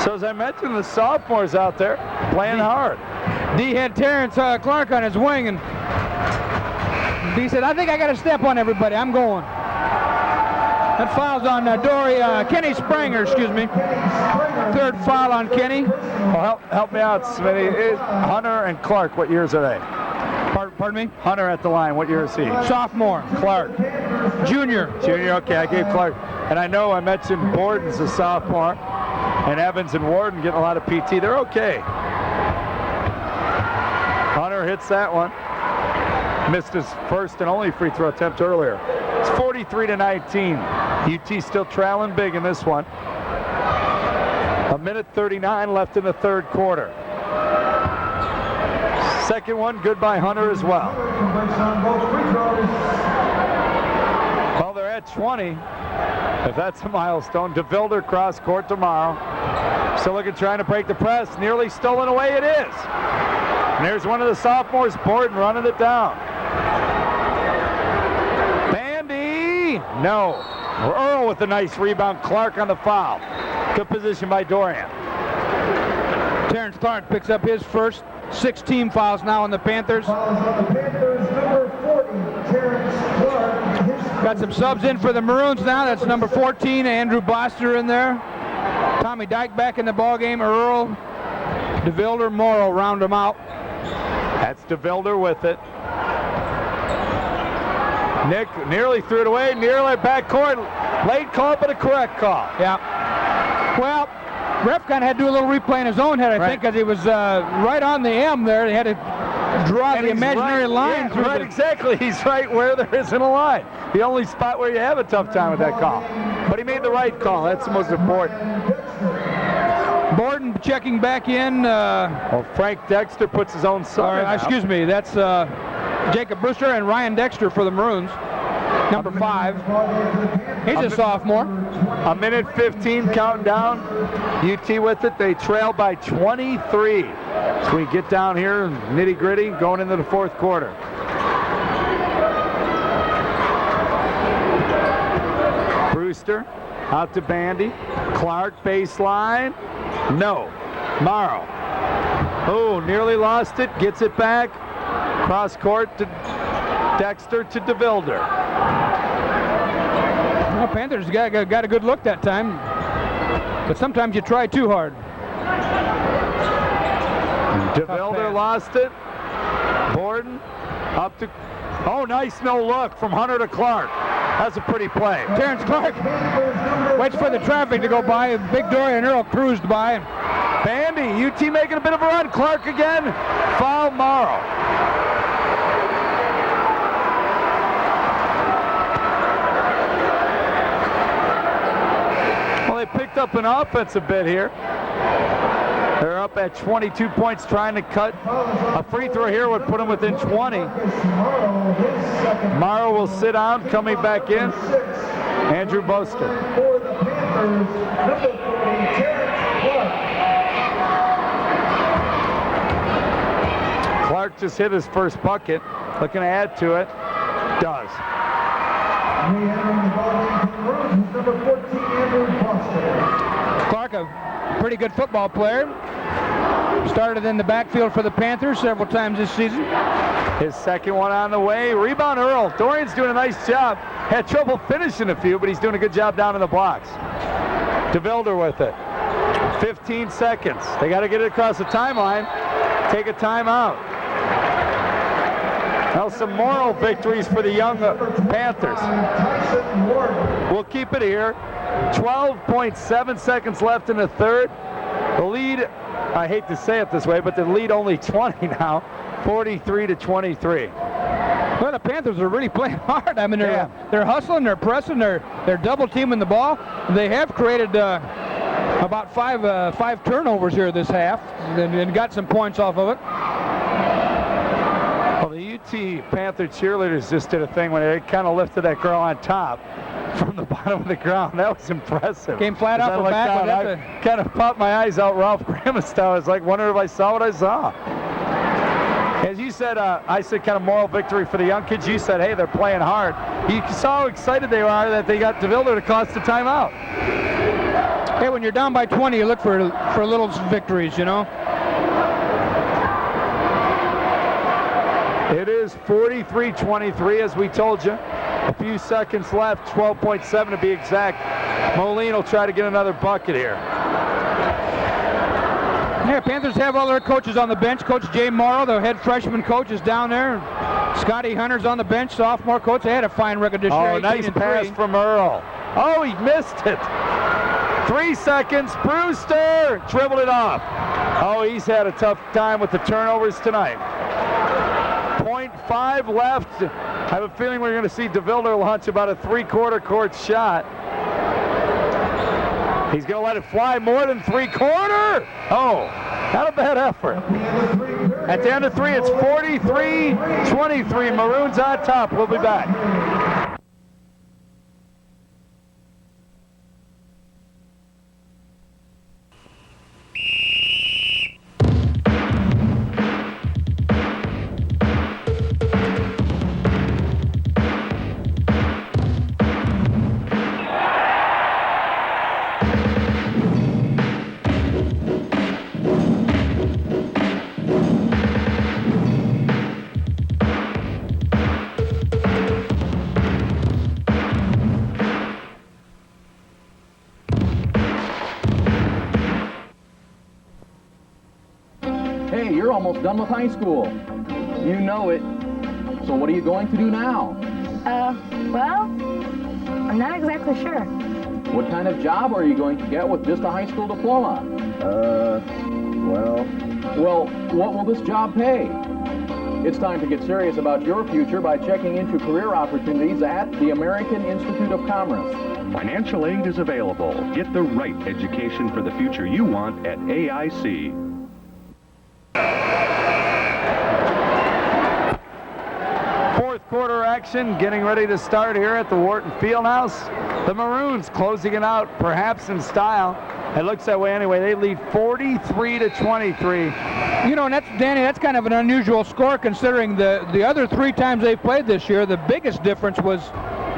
So as I mentioned, the sophomores out there playing hard. D had Terrence Clark on his wing, and D said, I think I got to step on everybody. I'm going. That foul's on Kenny Springer, excuse me. 3rd foul on Kenny. Well, help me out, Smitty. Hunter and Clark, what years are they? Pardon me? Hunter at the line, what year is he? Sophomore. Clark. Junior. Junior, okay, I gave Clark. And I know I mentioned Borden's a sophomore, and Evans and Warden getting a lot of PT. They're okay. Hunter hits that one. Missed his first and only free throw attempt earlier. It's 43-19. UT still trailing big in this one. 1:39 left in the 3rd quarter. Second one, good by Hunter as well. Well, they're at 20. If that's a milestone. DeVilder cross court tomorrow. Still looking, trying to break the press. Nearly stolen away it is. And there's one of the sophomores, Borden, running it down. Bandy! No. Earl with a nice rebound. Clark on the foul. Good position by Dorian. Terrence Clark picks up his first 6 team fouls now on the Panthers. Fouls on the Panthers, number 40, Terrence Clark. Got some subs in for the Maroons now. That's number 14, Andrew Boster in there. Tommy Dyke back in the ballgame. Earl, DeVilder, Morrow round them out. That's DeVilder with it. Nick nearly threw it away, nearly backcourt. Late call, but a correct call. Yeah. Well, ref kind of had to do a little replay in his own head, I think, because he was right on the M there. They had to draw the imaginary line through. Right, exactly. He's right where there isn't a line. The only spot where you have a tough time with that call. But he made the right call. That's the most important. Borden checking back in. Well, Frank Dexter puts his own sub. Excuse me, that's Jacob Brewster and Ryan Dexter for the Maroons. Number 5. He's a sophomore. A minute 15 counting down. UT with it. They trail by 23. So we get down here, nitty gritty, going into the fourth quarter. Brewster out to Bandy. Clark baseline. No. Morrow. Oh, nearly lost it. Gets it back. Cross court to Dexter to DeVilder. Well, Panthers got a good look that time. But sometimes you try too hard. DeVilder lost it. Borden up to... Oh, nice no look from Hunter to Clark. That's a pretty play. Terrence Clark waits for the traffic to go by. Big Dory and Earl cruised by. Bandy, UT making a bit of a run. Clark again. Foul Morrow. Well, they picked up an offensive bit here. They're up at 22 points, trying to cut. A free throw here would put them within 20. Morrow will sit down, coming back in. Andrew Boster. For the Panthers, number 40, Terrence Clark. Clark just hit his first bucket. Looking to add to it. Does. Re-entering the ballgame from Maroons, number 14, Andrew Foster. Clark, a pretty good football player. Started in the backfield for the Panthers several times this season. His second one on the way. Rebound Earl. Dorian's doing a nice job. Had trouble finishing a few, but he's doing a good job down in the blocks. DeVilder with it. 15 seconds. They got to get it across the timeline. Take a timeout. Now some moral victories for the young Panthers. We'll keep it here. 12.7 seconds left in the third. The lead, I hate to say it this way, but the lead only 20 now, 43-23. Well, the Panthers are really playing hard. I mean, they're hustling, they're pressing, they're double teaming the ball. They have created about five turnovers here this half, and got some points off of it. Well, the UT Panther cheerleaders just did a thing when they kind of lifted that girl on top from the bottom of the ground. That was impressive. Came flat out from back. I kind of popped my eyes out Ralph Graham style. I was like, wondering if I saw what I saw. As you said, I said kind of moral victory for the young kids. You said, hey, they're playing hard. You saw how excited they are that they got DeVilder to cost the timeout. Hey, when you're down by 20, you look for little victories, you know. It is 43-23, as we told you. A few seconds left, 12.7 to be exact. Moline will try to get another bucket here. Yeah, Panthers have all their coaches on the bench. Coach Jay Morrow, the head freshman coach, is down there. Scotty Hunter's on the bench, sophomore coach. They had a fine record this year. Oh, nice pass from Earl. Oh, he missed it. 3 seconds. Brewster dribbled it off. Oh, he's had a tough time with the turnovers tonight. 0.5 left. I have a feeling we're going to see DeVilder launch about a three-quarter court shot. He's going to let it fly more than three-quarter. Oh, not a bad effort. At the end of three, it's 43-23. Maroons on top. We'll be back. You're almost done with high school. You know it. So what are you going to do now? Well, I'm not exactly sure. What kind of job are you going to get with just a high school diploma? Well, what will this job pay? It's time to get serious about your future by checking into career opportunities at the American Institute of Commerce. Financial aid is available. Get the right education for the future you want at AIC. Fourth quarter action getting ready to start here at the Wharton Fieldhouse. The Maroons closing it out, perhaps in style. It looks that way anyway. They lead 43-23. You know, and that's kind of an unusual score considering the other 3 times they've played this year. The biggest difference was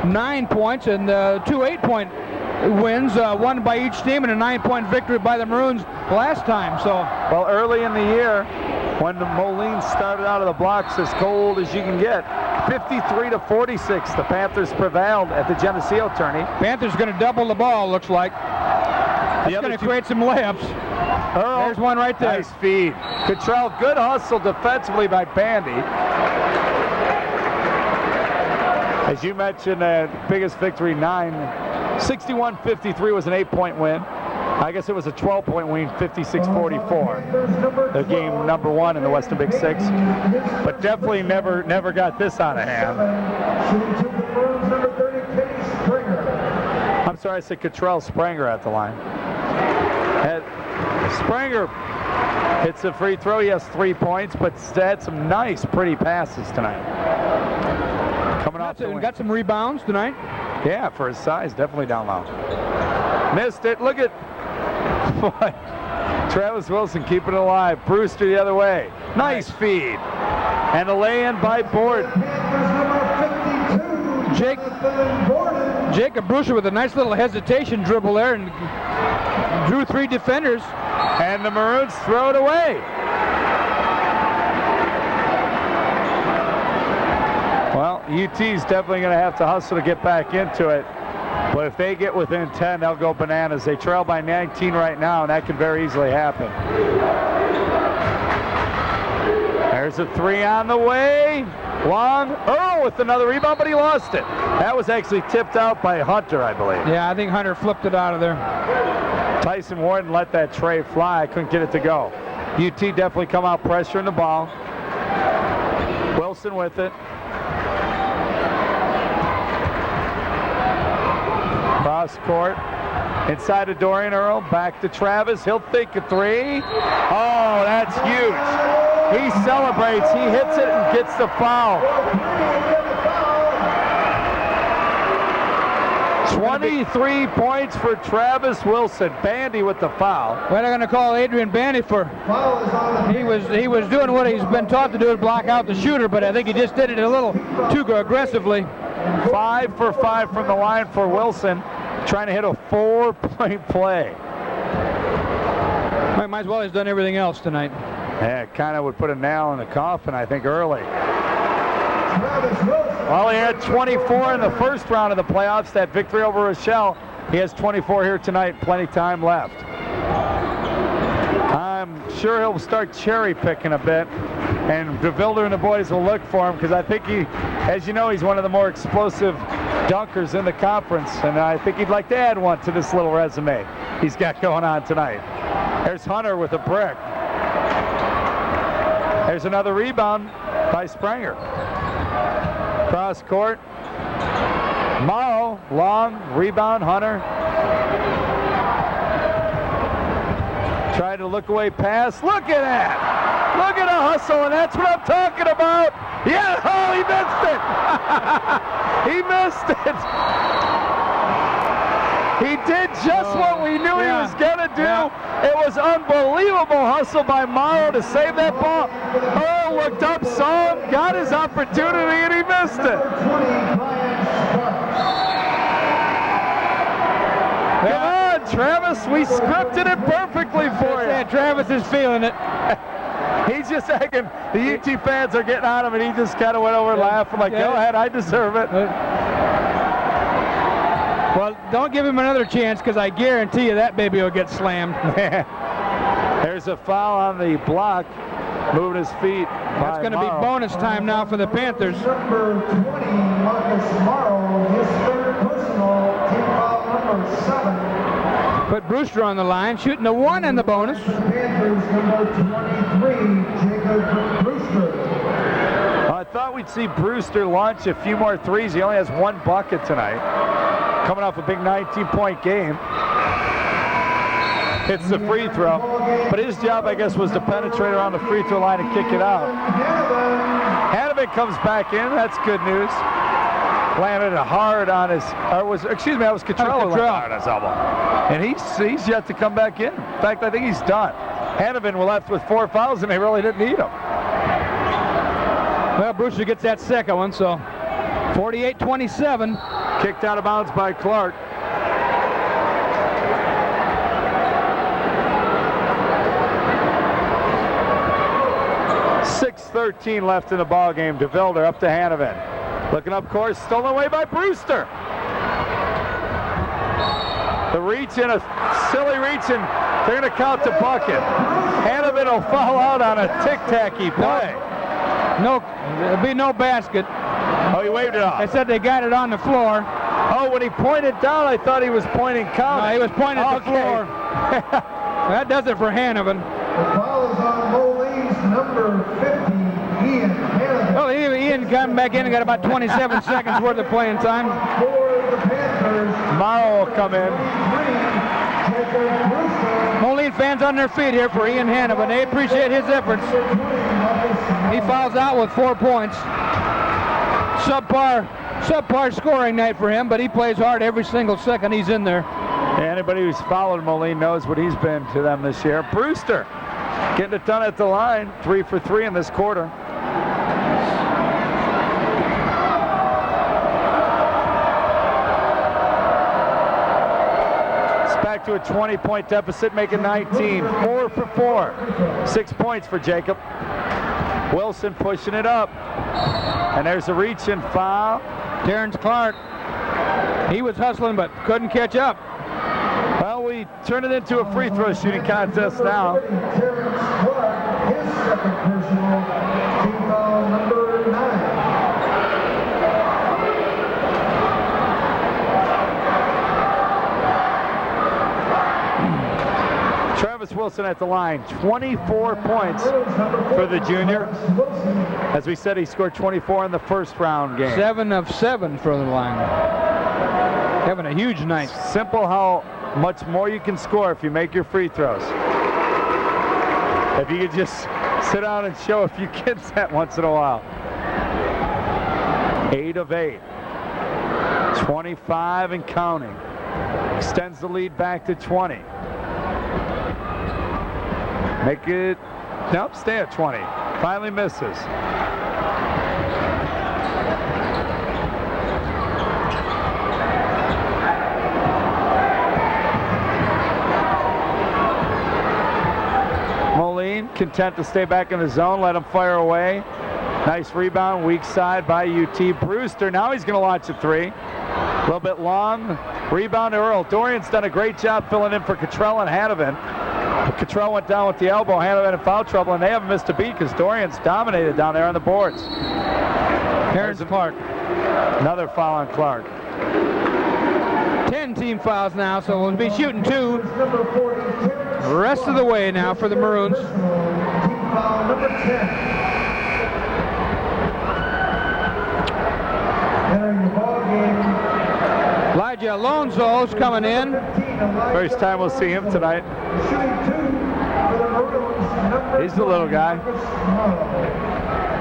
9 points and 2 8-point wins, one by each team, and a 9-point victory by the Maroons last time. So, well, early in the year, when the Moline started out of the blocks as cold as you can get, 53-46, the Panthers prevailed at the Geneseo tourney. Panthers going to double the ball, looks like. That's going to create some layups. There's one right there. Nice feed. Cottrell, good hustle defensively by Bandy. As you mentioned, biggest victory, 61-53 was an 8-point win. I guess it was a 12-point win, 56-44. The game number 1 in the Western Big Six. But definitely never got this out of hand. I'm sorry, I said Cottrell. Spranger at the line. Spranger hits a free throw. He has 3 points, but had some nice, pretty passes tonight. Coming off the wing. Got some rebounds tonight. Yeah, for his size, definitely down low. Missed it. Look at boy, Travis Wilson keeping it alive. Brewster the other way. Nice feed. And a lay-in by Borden. Jacob Brewster with a nice little hesitation dribble there and drew 3 defenders. And the Maroons throw it away. Well, UT's definitely going to have to hustle to get back into it. But if they get within 10, they'll go bananas. They trail by 19 right now, and that could very easily happen. There's a 3 on the way. Long. Earl with another rebound, but he lost it. That was actually tipped out by Hunter, I believe. Yeah, I think Hunter flipped it out of there. Tyson Warden let that tray fly. Couldn't get it to go. UT definitely come out pressuring the ball. Wilson with it. Cross court. Inside to Dorian Earl. Back to Travis. He'll think a 3. Oh, that's huge. He celebrates. He hits it and gets the foul. 23 points for Travis Wilson. Bandy with the foul. Well, they're going to call Adrian Bandy for. He was doing what he's been taught to do, is block out the shooter, but I think he just did it a little too aggressively. 5 for 5 from the line for Wilson, trying to hit a 4-point play. Might as well have done everything else tonight. Yeah, it kind of would put a nail in the coffin, I think, early. Well, he had 24 in the first round of the playoffs, that victory over Rochelle. He has 24 here tonight, plenty time left. I'm sure he'll start cherry picking a bit, and DeVilder and the boys will look for him, because I think he, as you know, he's one of the more explosive dunkers in the conference, and I think he'd like to add one to this little resume he's got going on tonight. There's Hunter with a brick. There's another rebound by Spranger. Cross court. Morrow, long rebound, Hunter. Tried to look away pass. Look at that. Look at a hustle, and that's what I'm talking about. Yeah, oh, he missed it. He missed it. He did just what we knew he was going to do. Yeah. It was unbelievable hustle by Morrow to save that ball. Earl looked up, saw him, got his opportunity, and he missed it. Come on, Travis. We scripted it perfectly for you. Yeah, Travis is feeling it. He's just thinking the UT fans are getting on him, and he just kind of went over laughing like, go ahead, I deserve it. Well, don't give him another chance, because I guarantee you that baby will get slammed. There's a foul on the block, moving his feet. That's going to be bonus time now for the Panthers. Number 20, Marcus Morrow, his 3rd personal, team foul number 7. Put Brewster on the line, shooting a 1 in the bonus. Panthers number 23, Jacob Brewster. I thought we'd see Brewster launch a few more threes. He only has 1 bucket tonight. Coming off a big 19-point game. Hits the free throw. But his job, I guess, was to penetrate around the free throw line and kick it out. Hanovan comes back in. That's good news. landed it hard on his, or was, excuse me, that was Cottrell Cottrell. on his elbow. And he's yet to come back in. In fact, I think he's done. Hanovan were left with 4 fouls, and they really didn't need him. Well, Brewster gets that second one, so 48-27. Kicked out of bounds by Clark. .6:13 left in the ball game. DeVilder up to Hanovan. Looking up course, stolen away by Brewster. The reach in, a silly reach, and they're going to count the bucket. Hanovan will foul out on a tic-tacky play. No, there'll be no basket. Oh, he waved it off. They said they got it on the floor. Oh, when he pointed down, I thought he was pointing count. No, he was pointing at the floor. That does it for Hanovan. The foul is on Moline's number 50, Ian Hanovan. Well, Ian came back in and got about 27 seconds worth of playing time. For the Panthers, Morrow will come in. Jacob Brewster. Moline fans on their feet here for Ian Hanovan. They appreciate his efforts. He fouls out with 4 points. Subpar scoring night for him, but he plays hard every single second he's in there. Anybody who's followed Moline knows what he's been to them this year. Brewster getting it done at the line. 3 for 3 in this quarter. It's back to a 20-point deficit, making 19. 4 for 4. 6 points for Jacob. Wilson pushing it up. And there's a reach and foul. Terrence Clark, he was hustling but couldn't catch up. Well, we turn it into a free throw shooting contest now. Terrence Clark, his second personal, team foul number 9. Travis Wilson at the line, 24 points for the junior. As we said, he scored 24 in the first round game. 7 of 7 for the line. Having a huge night. Simple how much more you can score if you make your free throws. If you could just sit down and show a few kids that once in a while. 8 of 8. 25 and counting. Extends the lead back to 20. Make it, nope, stay at 20. Finally misses. Moline content to stay back in the zone, let him fire away. Nice rebound, weak side by UT. Brewster, now he's going to launch a 3. A little bit long. Rebound to Earl. Dorian's done a great job filling in for Cottrell and Hanovan. Cottrell went down with the elbow. Hanovan in foul trouble, and they haven't missed a beat because Dorian's dominated down there on the boards. Terrence Clark. Another foul on Clark. 10 team fouls now, so we'll be shooting 2 Number 40, Terrence rest of the way now for the Maroons. Team foul number 10. Entering the ball game. Elijah Alonso's coming in. First time we'll see him tonight. Shooting 2 for the Maroons. Number He's the little guy.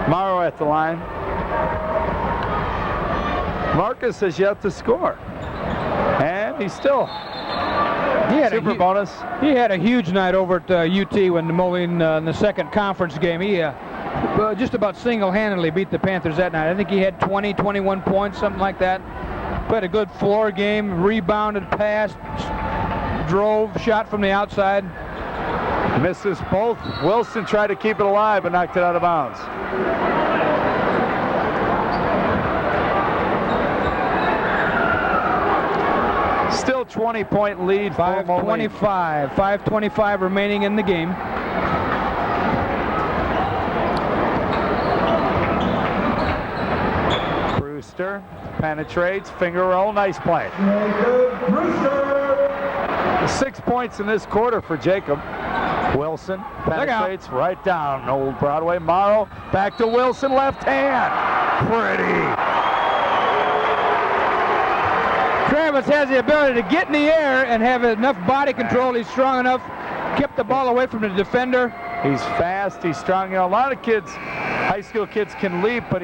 Morrow at the line. Marcus has yet to score. And he's still super bonus. He had a huge night over at UT when Moline in the second conference game. He just about single-handedly beat the Panthers that night. I think he had 20, 21 points, something like that. Played a good floor game, rebounded, passed, drove, shot from the outside. Misses both. Wilson tried to keep it alive but knocked it out of bounds. Still 20-point lead for Moline. 5:25 remaining in the game. Brewster penetrates, finger roll, nice play. Jacob Brewster. 6 points in this quarter for Jacob. Wilson penetrates right down Old Broadway. Morrow back to Wilson, left hand. Pretty. Travis has the ability to get in the air and have enough body control. He's strong enough, kept the ball away from the defender. He's fast, he's strong. You know, a lot of kids, high school kids, can leap, but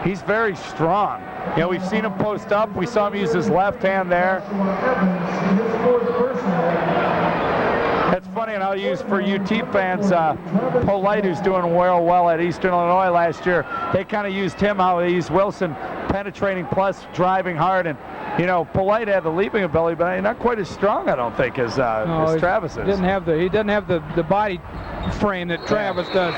He's very strong. You know, we've seen him post up. We saw him use his left hand there. That's funny, and I'll use for UT fans, Polite, who's doing well at Eastern Illinois last year. They kind of used him how they used Wilson, penetrating plus driving hard. And, you know, Polite had the leaping ability, but not quite as strong, I don't think, as Travis is. He doesn't have the body frame that Travis does.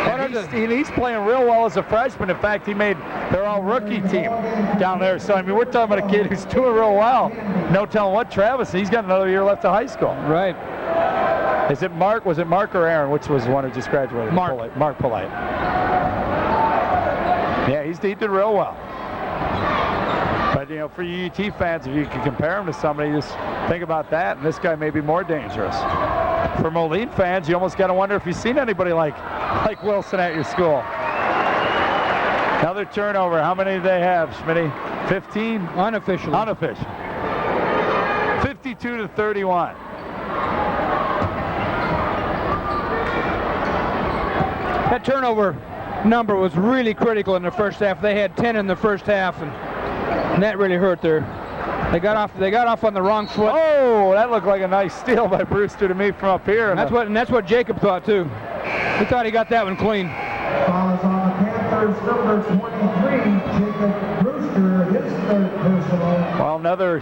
And he's playing real well as a freshman. In fact, he made their all-rookie team down there. So, I mean, we're talking about a kid who's doing real well. No telling what Travis, he's got another year left of high school. Right. Is it Mark? Was it Mark or Aaron? Which was the one who just graduated? Mark. Mark Polite. Yeah, he did real well. But, you know, for UT fans, if you can compare him to somebody, just think about that. And this guy may be more dangerous. For Moline fans, you almost got to wonder if you've seen anybody like Wilson at your school. Another turnover. How many do they have, Schmitty? 15? Unofficially. 52-31. That turnover number was really critical in the first half. They had 10 in the first half, and that really hurt there. They got off on the wrong foot. Oh, that looked like a nice steal by Brewster to me from up here. And that's what Jacob thought too. He thought he got that one clean. Foul is on the Panthers, number 23, Jacob Brewster, his third personal. Well, another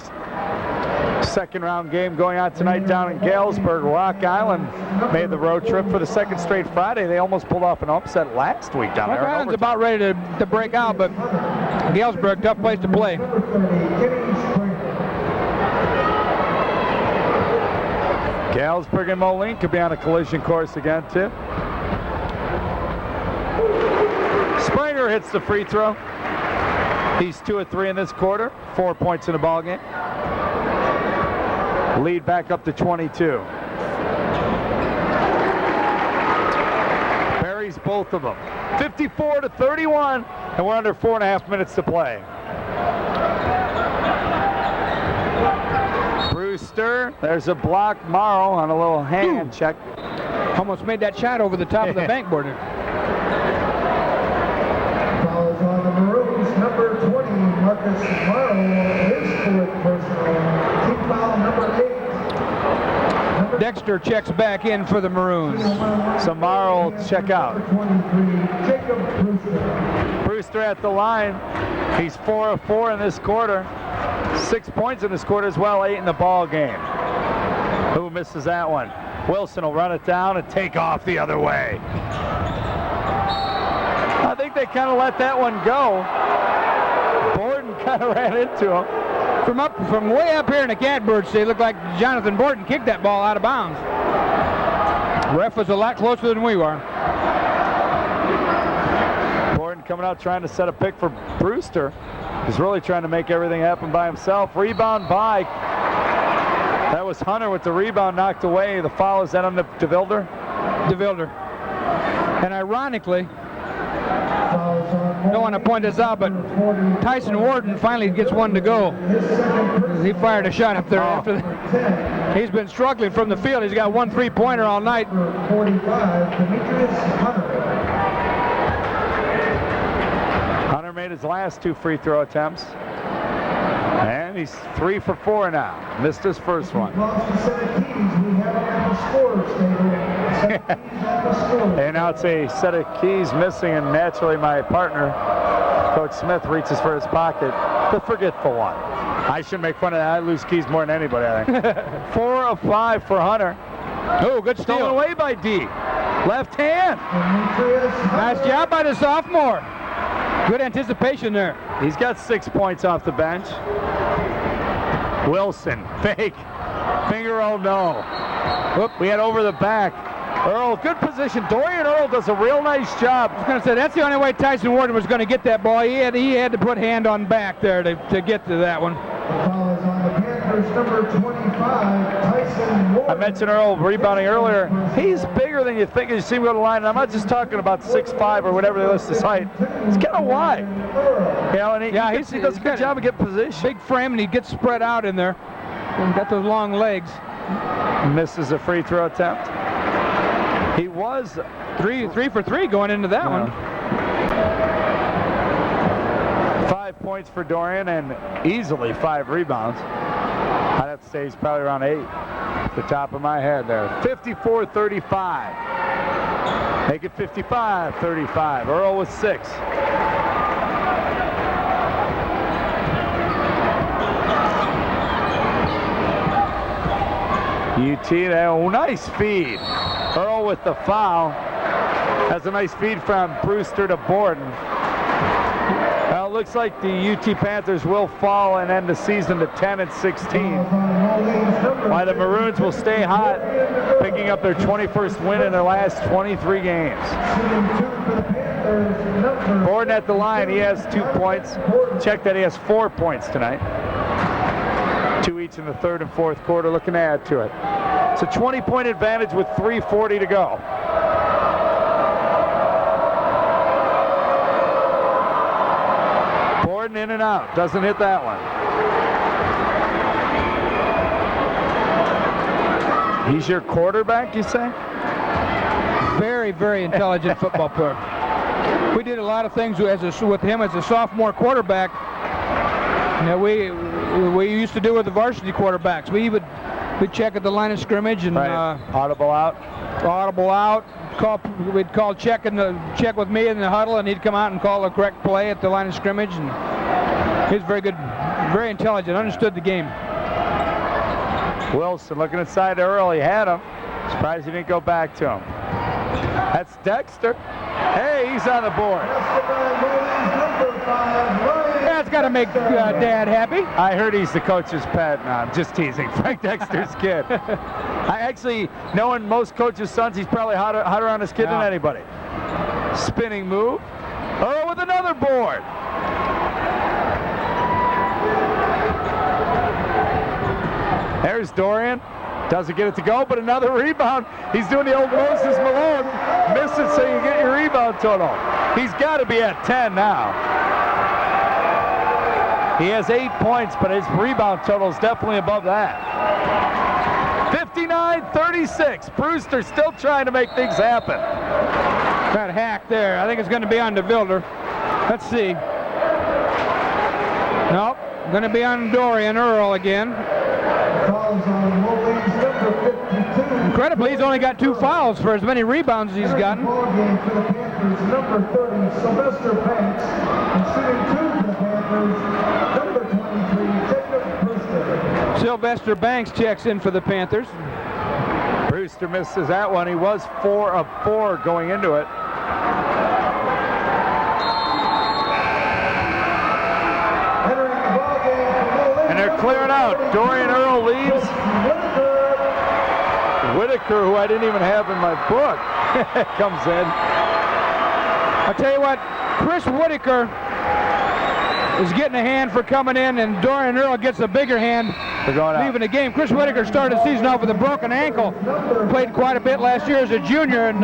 second-round game going on tonight down in Galesburg. Rock Island made the road trip for the second straight Friday. They almost pulled off an upset last week down there. Rock Island's about ready to break out, but Galesburg, tough place to play. Galesburg and Moline could be on a collision course again, too. Springer hits the free throw. He's 2 of 3 in this quarter. 4 points in the ball game. Lead back up to 22. Buries both of them. 54-31, and we're under 4.5 minutes to play. Brewster, there's a block. Morrow on a little hand check. Almost made that shot over the top of the bankboard there. Foul is on the Maroons, number 20, Marcus Morrow, his fourth personal. Team foul number 8. Dexter checks back in for the Maroons. So Morrow will check out. 23, Jacob Brewster. Brewster at the line. He's 4 of 4 in this quarter. 6 points in this quarter as well, 8 in the ball game. Who misses that one? Wilson will run it down and take off the other way. I think they kind of let that one go. Borden kind of ran into him. From way up here in the catbird seat, it looked like Jonathan Borden kicked that ball out of bounds. Ref was a lot closer than we were. Borden coming out trying to set a pick for Brewster. He's really trying to make everything happen by himself. Rebound by. That was Hunter with the rebound knocked away. The foul is that on the DeVilder? DeVilder. And ironically, don't want to point this out, but Tyson Warden finally gets one to go. He fired a shot up there after that. He's been struggling from the field. He's got 1 3-pointer all night. 45, Demetrius Hunter. Hunter made his last 2 free throw attempts. And he's 3 for 4 now. Missed his first one. Lost to set of keys. We have him at the scores table. Set of keys at the scores. And now it's a set of keys missing, and naturally my partner, Coach Smith, reaches for his pocket. The forgetful one. I shouldn't make fun of that. I lose keys more than anybody, I think. 4 of 5 for Hunter. Oh, good steal. Stolen away by D. Left hand. Nice job by the sophomore. Good anticipation there. He's got 6 points off the bench. Wilson, fake. Finger roll, no. Whoop, we had over the back. Earl, good position. Dorian Earl does a real nice job. I was going to say, that's the only way Tyson Warden was going to get that ball. He had to put hand on back there to get to that one. The foul is on the Panthers, number 25, Tyson Warden. I mentioned Earl rebounding earlier. He's bigger than you think as you see him go to the line. And I'm not just talking about 6'5" or whatever they list his height. He's kind of wide. You know, and he does a good job of getting position. Big frame, and he gets spread out in there. And got those long legs. Misses a free throw attempt. He was 3 for 3 going into that one. 5 points for Dorian and easily 5 rebounds. I'd have to say he's probably around 8 off the top of my head there. 54-35. Make it 55-35. Earl with 6. UT, oh, nice feed. Earl with the foul. Has a nice feed from Brewster to Borden. Well, it looks like the UT Panthers will fall and end the season to 10-16. While the Maroons will stay hot, picking up their 21st win in their last 23 games. Borden at the line, he has 2 points. Check that he has 4 points tonight. 2 each in the third and fourth quarter, looking to add to it. It's a 20-point advantage with 3:40 to go. Borden in and out, doesn't hit that one. He's your quarterback, you say? Very, very intelligent football player. We did a lot of things with him as a sophomore quarterback. You know, we used to do with the varsity quarterbacks. We'd check at the line of scrimmage and audible out. We'd call check with me in the huddle, and he'd come out and call the correct play at the line of scrimmage. And he's very good, very intelligent, understood the game. Wilson looking inside to Earl. He had him. Surprised he didn't go back to him. That's Dexter. Hey, he's on the board. That's got to make Dad happy. I heard he's the coach's pet. No, I'm just teasing. Frank Dexter's kid. I actually, knowing most coaches' sons, he's probably hotter on his kid than anybody. Spinning move. Earl with another board. There's Dorian. Doesn't get it to go, but another rebound. He's doing the old Moses Malone. Miss it so you get your rebound total. He's got to be at 10 now. He has 8 points, but his rebound total is definitely above that. 59-36. Brewster still trying to make things happen. That hack there. I think it's going to be on DeVilder. Let's see. Nope. Going to be on Dorian Earl again. Incredibly, he's only got 2 fouls for as many rebounds as he's gotten. Number 30, Sylvester Banks, and shooting 2 for the Panthers, number 23, Jacob Brewster. Sylvester Banks checks in for the Panthers. Brewster misses that one. He was 4 of 4 going into it. And they're clearing out. Dorian Earl leaves. Whitaker, who I didn't even have in my book, comes in. I'll tell you what, Chris Whitaker is getting a hand for coming in, and Dorian Earl gets a bigger hand leaving the game. Chris Whitaker started the season off with a broken ankle. Played quite a bit last year as a junior, and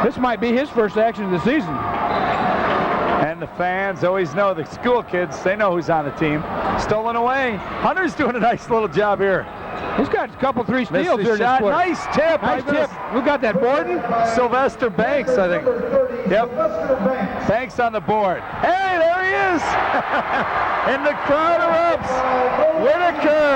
this might be his first action of the season. And the fans always know, the school kids, they know who's on the team. Stolen away. Hunter's doing a nice little job here. He's got a couple, 3 steals here. Nice tip. Nice tip. Who got that, Borden? Sylvester Banks, I think. Yep. Banks on the board. Hey, there he is. And the crowd erupts. Whitaker.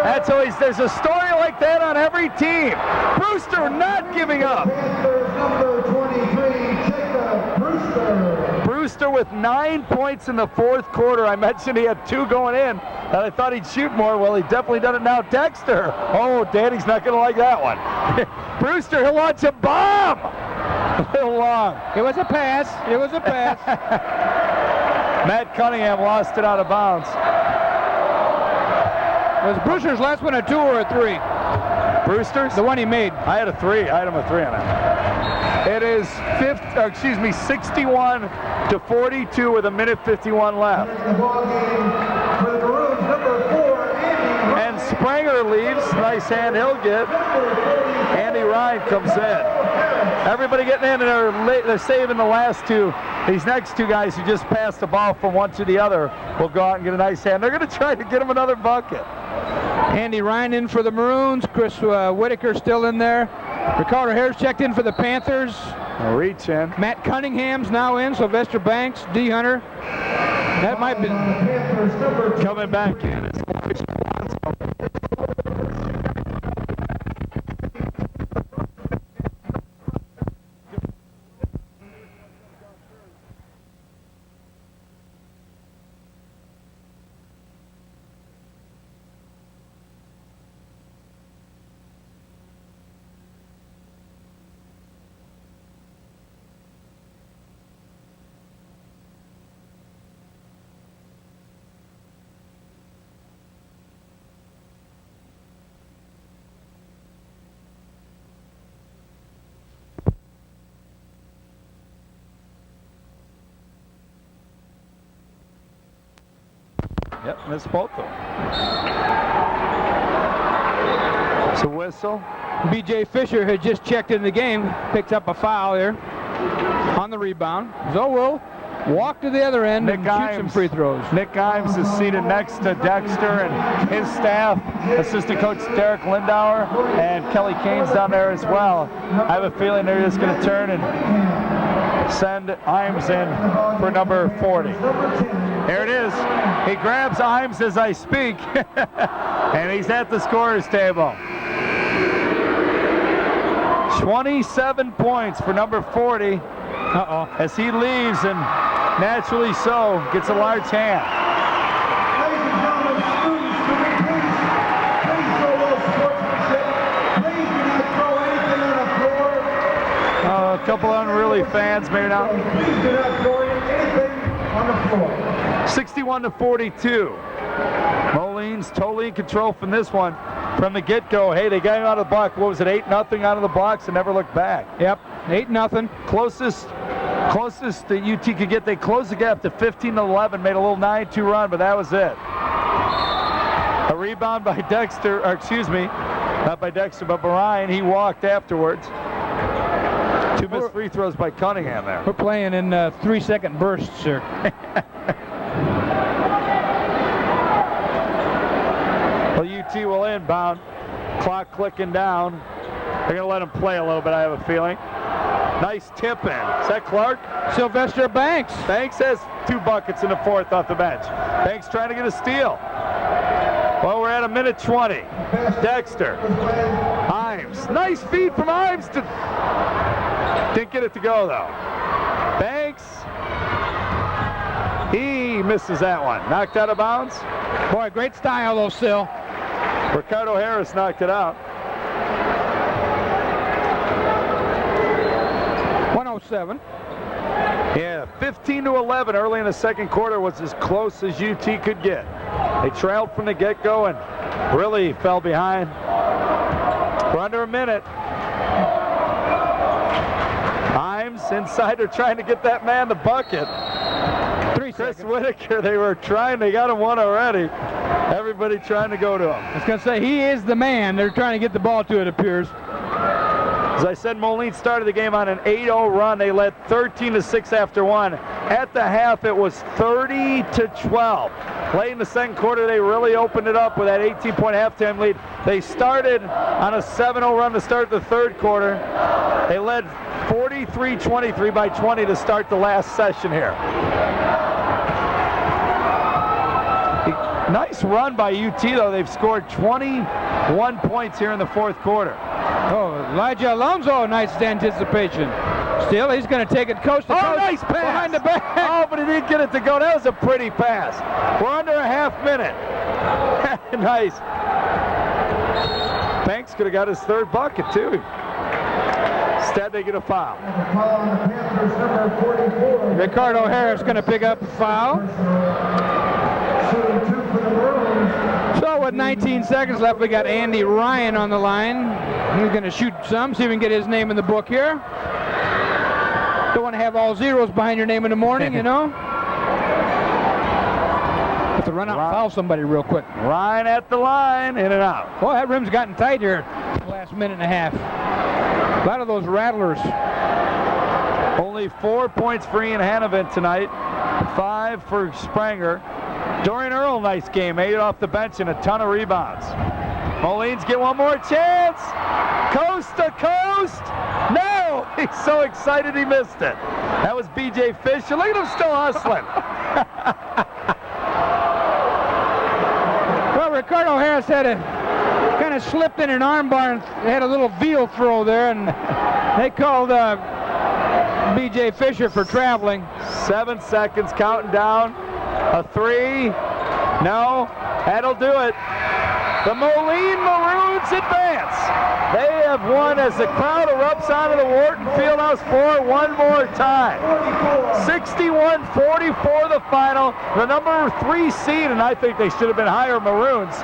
That's always, there's a story like that on every team. Brewster not giving up. Number 23, Jacob Brewster. Brewster with 9 points in the fourth quarter. I mentioned he had 2 going in, and I thought he'd shoot more. Well, he definitely done it now. Dexter. Oh, Danny's not going to like that one. Brewster, he'll launch a bomb. A little long. It was a pass. It was a pass. Matt Cunningham lost it out of bounds. Was Brewster's last one a 2 or a 3? Brewster's? The one he made. I had a 3. I had him a 3 on it. It is 61-42 with 1:51 left. And Springer leaves. Nice hand he'll get. Andy Ryan comes in. Everybody getting in, and they're saving the last 2. These next 2 guys who just passed the ball from one to the other will go out and get a nice hand. They're going to try to get him another bucket. Andy Ryan in for the Maroons. Chris Whitaker still in there. Ricardo Harris checked in for the Panthers. A reach in. Matt Cunningham's now in. Sylvester Banks, D. Hunter. That might be Coming back in. Yep, missed both of them. It's a whistle. B.J. Fisher had just checked in the game, picked up a foul there on the rebound. So we'll walk to the other end and shoot some free throws. Nick Imes is seated next to Dexter and his staff. Assistant coach Derek Lindauer and Kelly Kane's down there as well. I have a feeling they're just going to turn and send Imes in for number 40. Here it is. He grabs Imes as I speak, and he's at the scorer's table. 27 points for number 40. As he leaves, and naturally so, gets a large hand. Ladies and gentlemen, students, could we please show a little sportsmanship? Please do not throw anything on the floor. A couple unruly fans, maybe not. Please do not throw anything on the floor. 61-42. Moline's totally in control from this one. From the get-go, hey, they got him out of the block. What was it, 8-0 out of the blocks and never looked back? Yep, 8-0. Closest that UT could get. They closed the gap to 15-11, made a little 9-2 run, but that was it. A rebound by Dexter, or excuse me, not by Dexter, but Moline. He walked afterwards. 2 missed free throws by Cunningham there. We're playing in 3-second bursts, sir. Well, UT will inbound. Clock clicking down. They're going to let him play a little bit, I have a feeling. Nice tip in. Is that Clark? Sylvester Banks. Banks has 2 buckets in the 4th off the bench. Banks trying to get a steal. Well, we're at 1:20. Dexter. Imes. Nice feed from Imes. Didn't get it to go, though. Banks. He misses that one. Knocked out of bounds. Boy, great style, though, still. Ricardo Harris knocked it out. 107. Yeah, 15-11 early in the second quarter was as close as UT could get. They trailed from the get-go and really fell behind for under a minute. Imes inside, they're trying to get that man the bucket. 3 Chris seconds. Whitaker, they got him one already. Everybody trying to go to him. I was going to say, he is the man. They're trying to get the ball to, it appears. As I said, Moline started the game on an 8-0 run. They led 13-6 after one. At the half, it was 30-12. Late in the second quarter, they really opened it up with that 18-point halftime lead. They started on a 7-0 run to start the third quarter. They led 43-23 by 20 to start the last session here. Nice run by UT, though. They've scored 21 points here in the 4th quarter. Oh, Elijah Alonso, nice anticipation. Still, he's going to take it coast to coast. Oh, nice pass! Behind the back. Oh, but he didn't get it to go. That was a pretty pass. We're under a half minute. Nice. Banks could have got his 3rd bucket, too. Instead, they get a foul. Foul on the Panthers, number 44. Ricardo Harris going to pick up a foul. Shooting 2 for the Maroons. So with 19 seconds left, we got Andy Ryan on the line. He's going to shoot some, see if we can get his name in the book here. Don't want to have all zeros behind your name in the morning, you know. Have to run out and foul somebody real quick. Ryan at the line, in and out. Boy, that rim's gotten tight here the last minute and a half. A lot of those rattlers. Only 4 points for Ian Hannavin tonight. 5 for Spranger. Dorian Earl, nice game. 8 off the bench and a ton of rebounds. Moline's get one more chance. Coast to coast. No! He's so excited he missed it. That was B.J. Fisher. Look at him still hustling. Well, Ricardo Harris kind of slipped in an armbar and had a little veal throw there, and they called B.J. Fisher for traveling. 7 seconds, counting down. A 3. No, that'll do it. The Moline Maroons advance. They have won as the crowd erupts onto the Wharton Fieldhouse floor one more time. 61-44 the final. The number 3 seed, and I think they should have been higher, Maroons.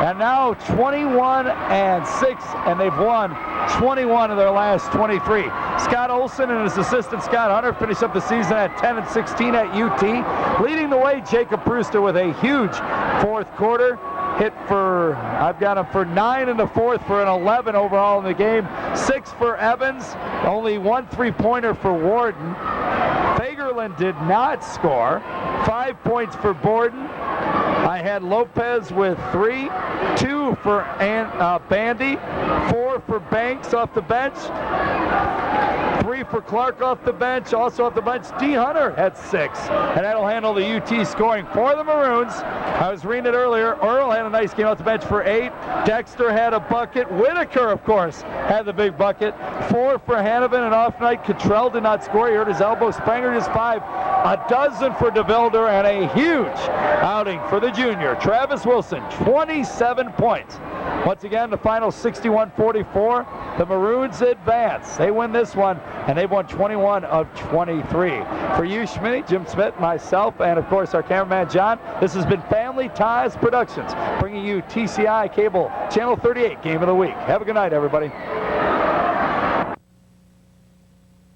And now 21-6, and they've won 21 of their last 23. Scott Olson and his assistant Scott Hunter finish up the season at 10-16 at UT. Leading the way, Jacob Brewster with a huge fourth quarter. Hit for, I've got him for 9 in the fourth for an 11 overall in the game. 6 for Evans, only 1 3-pointer for Warden. Fagerlund did not score. 5 points for Borden. I had Lopez with 3, 2 for Bandy, 4 for Banks off the bench, 3 for Clark off the bench. Also off the bench, D. Hunter had 6. And that'll handle the UT scoring for the Maroons. I was reading it earlier. Earl had a nice game off the bench for 8. Dexter had a bucket. Whitaker, of course, had the big bucket. 4 for Hanovan. An off night. Cottrell did not score. He hurt his elbow. Spranger just 5. A dozen for DeVilder, and a huge outing for the junior. Travis Wilson, 27 points. Once again, the final 61-44. The Maroons advance. They win this one, and they've won 21 of 23. For you, Schmitty, Jim Smith, myself, and of course our cameraman John, this has been Family Ties Productions, bringing you TCI Cable Channel 38 Game of the Week. Have a good night, everybody.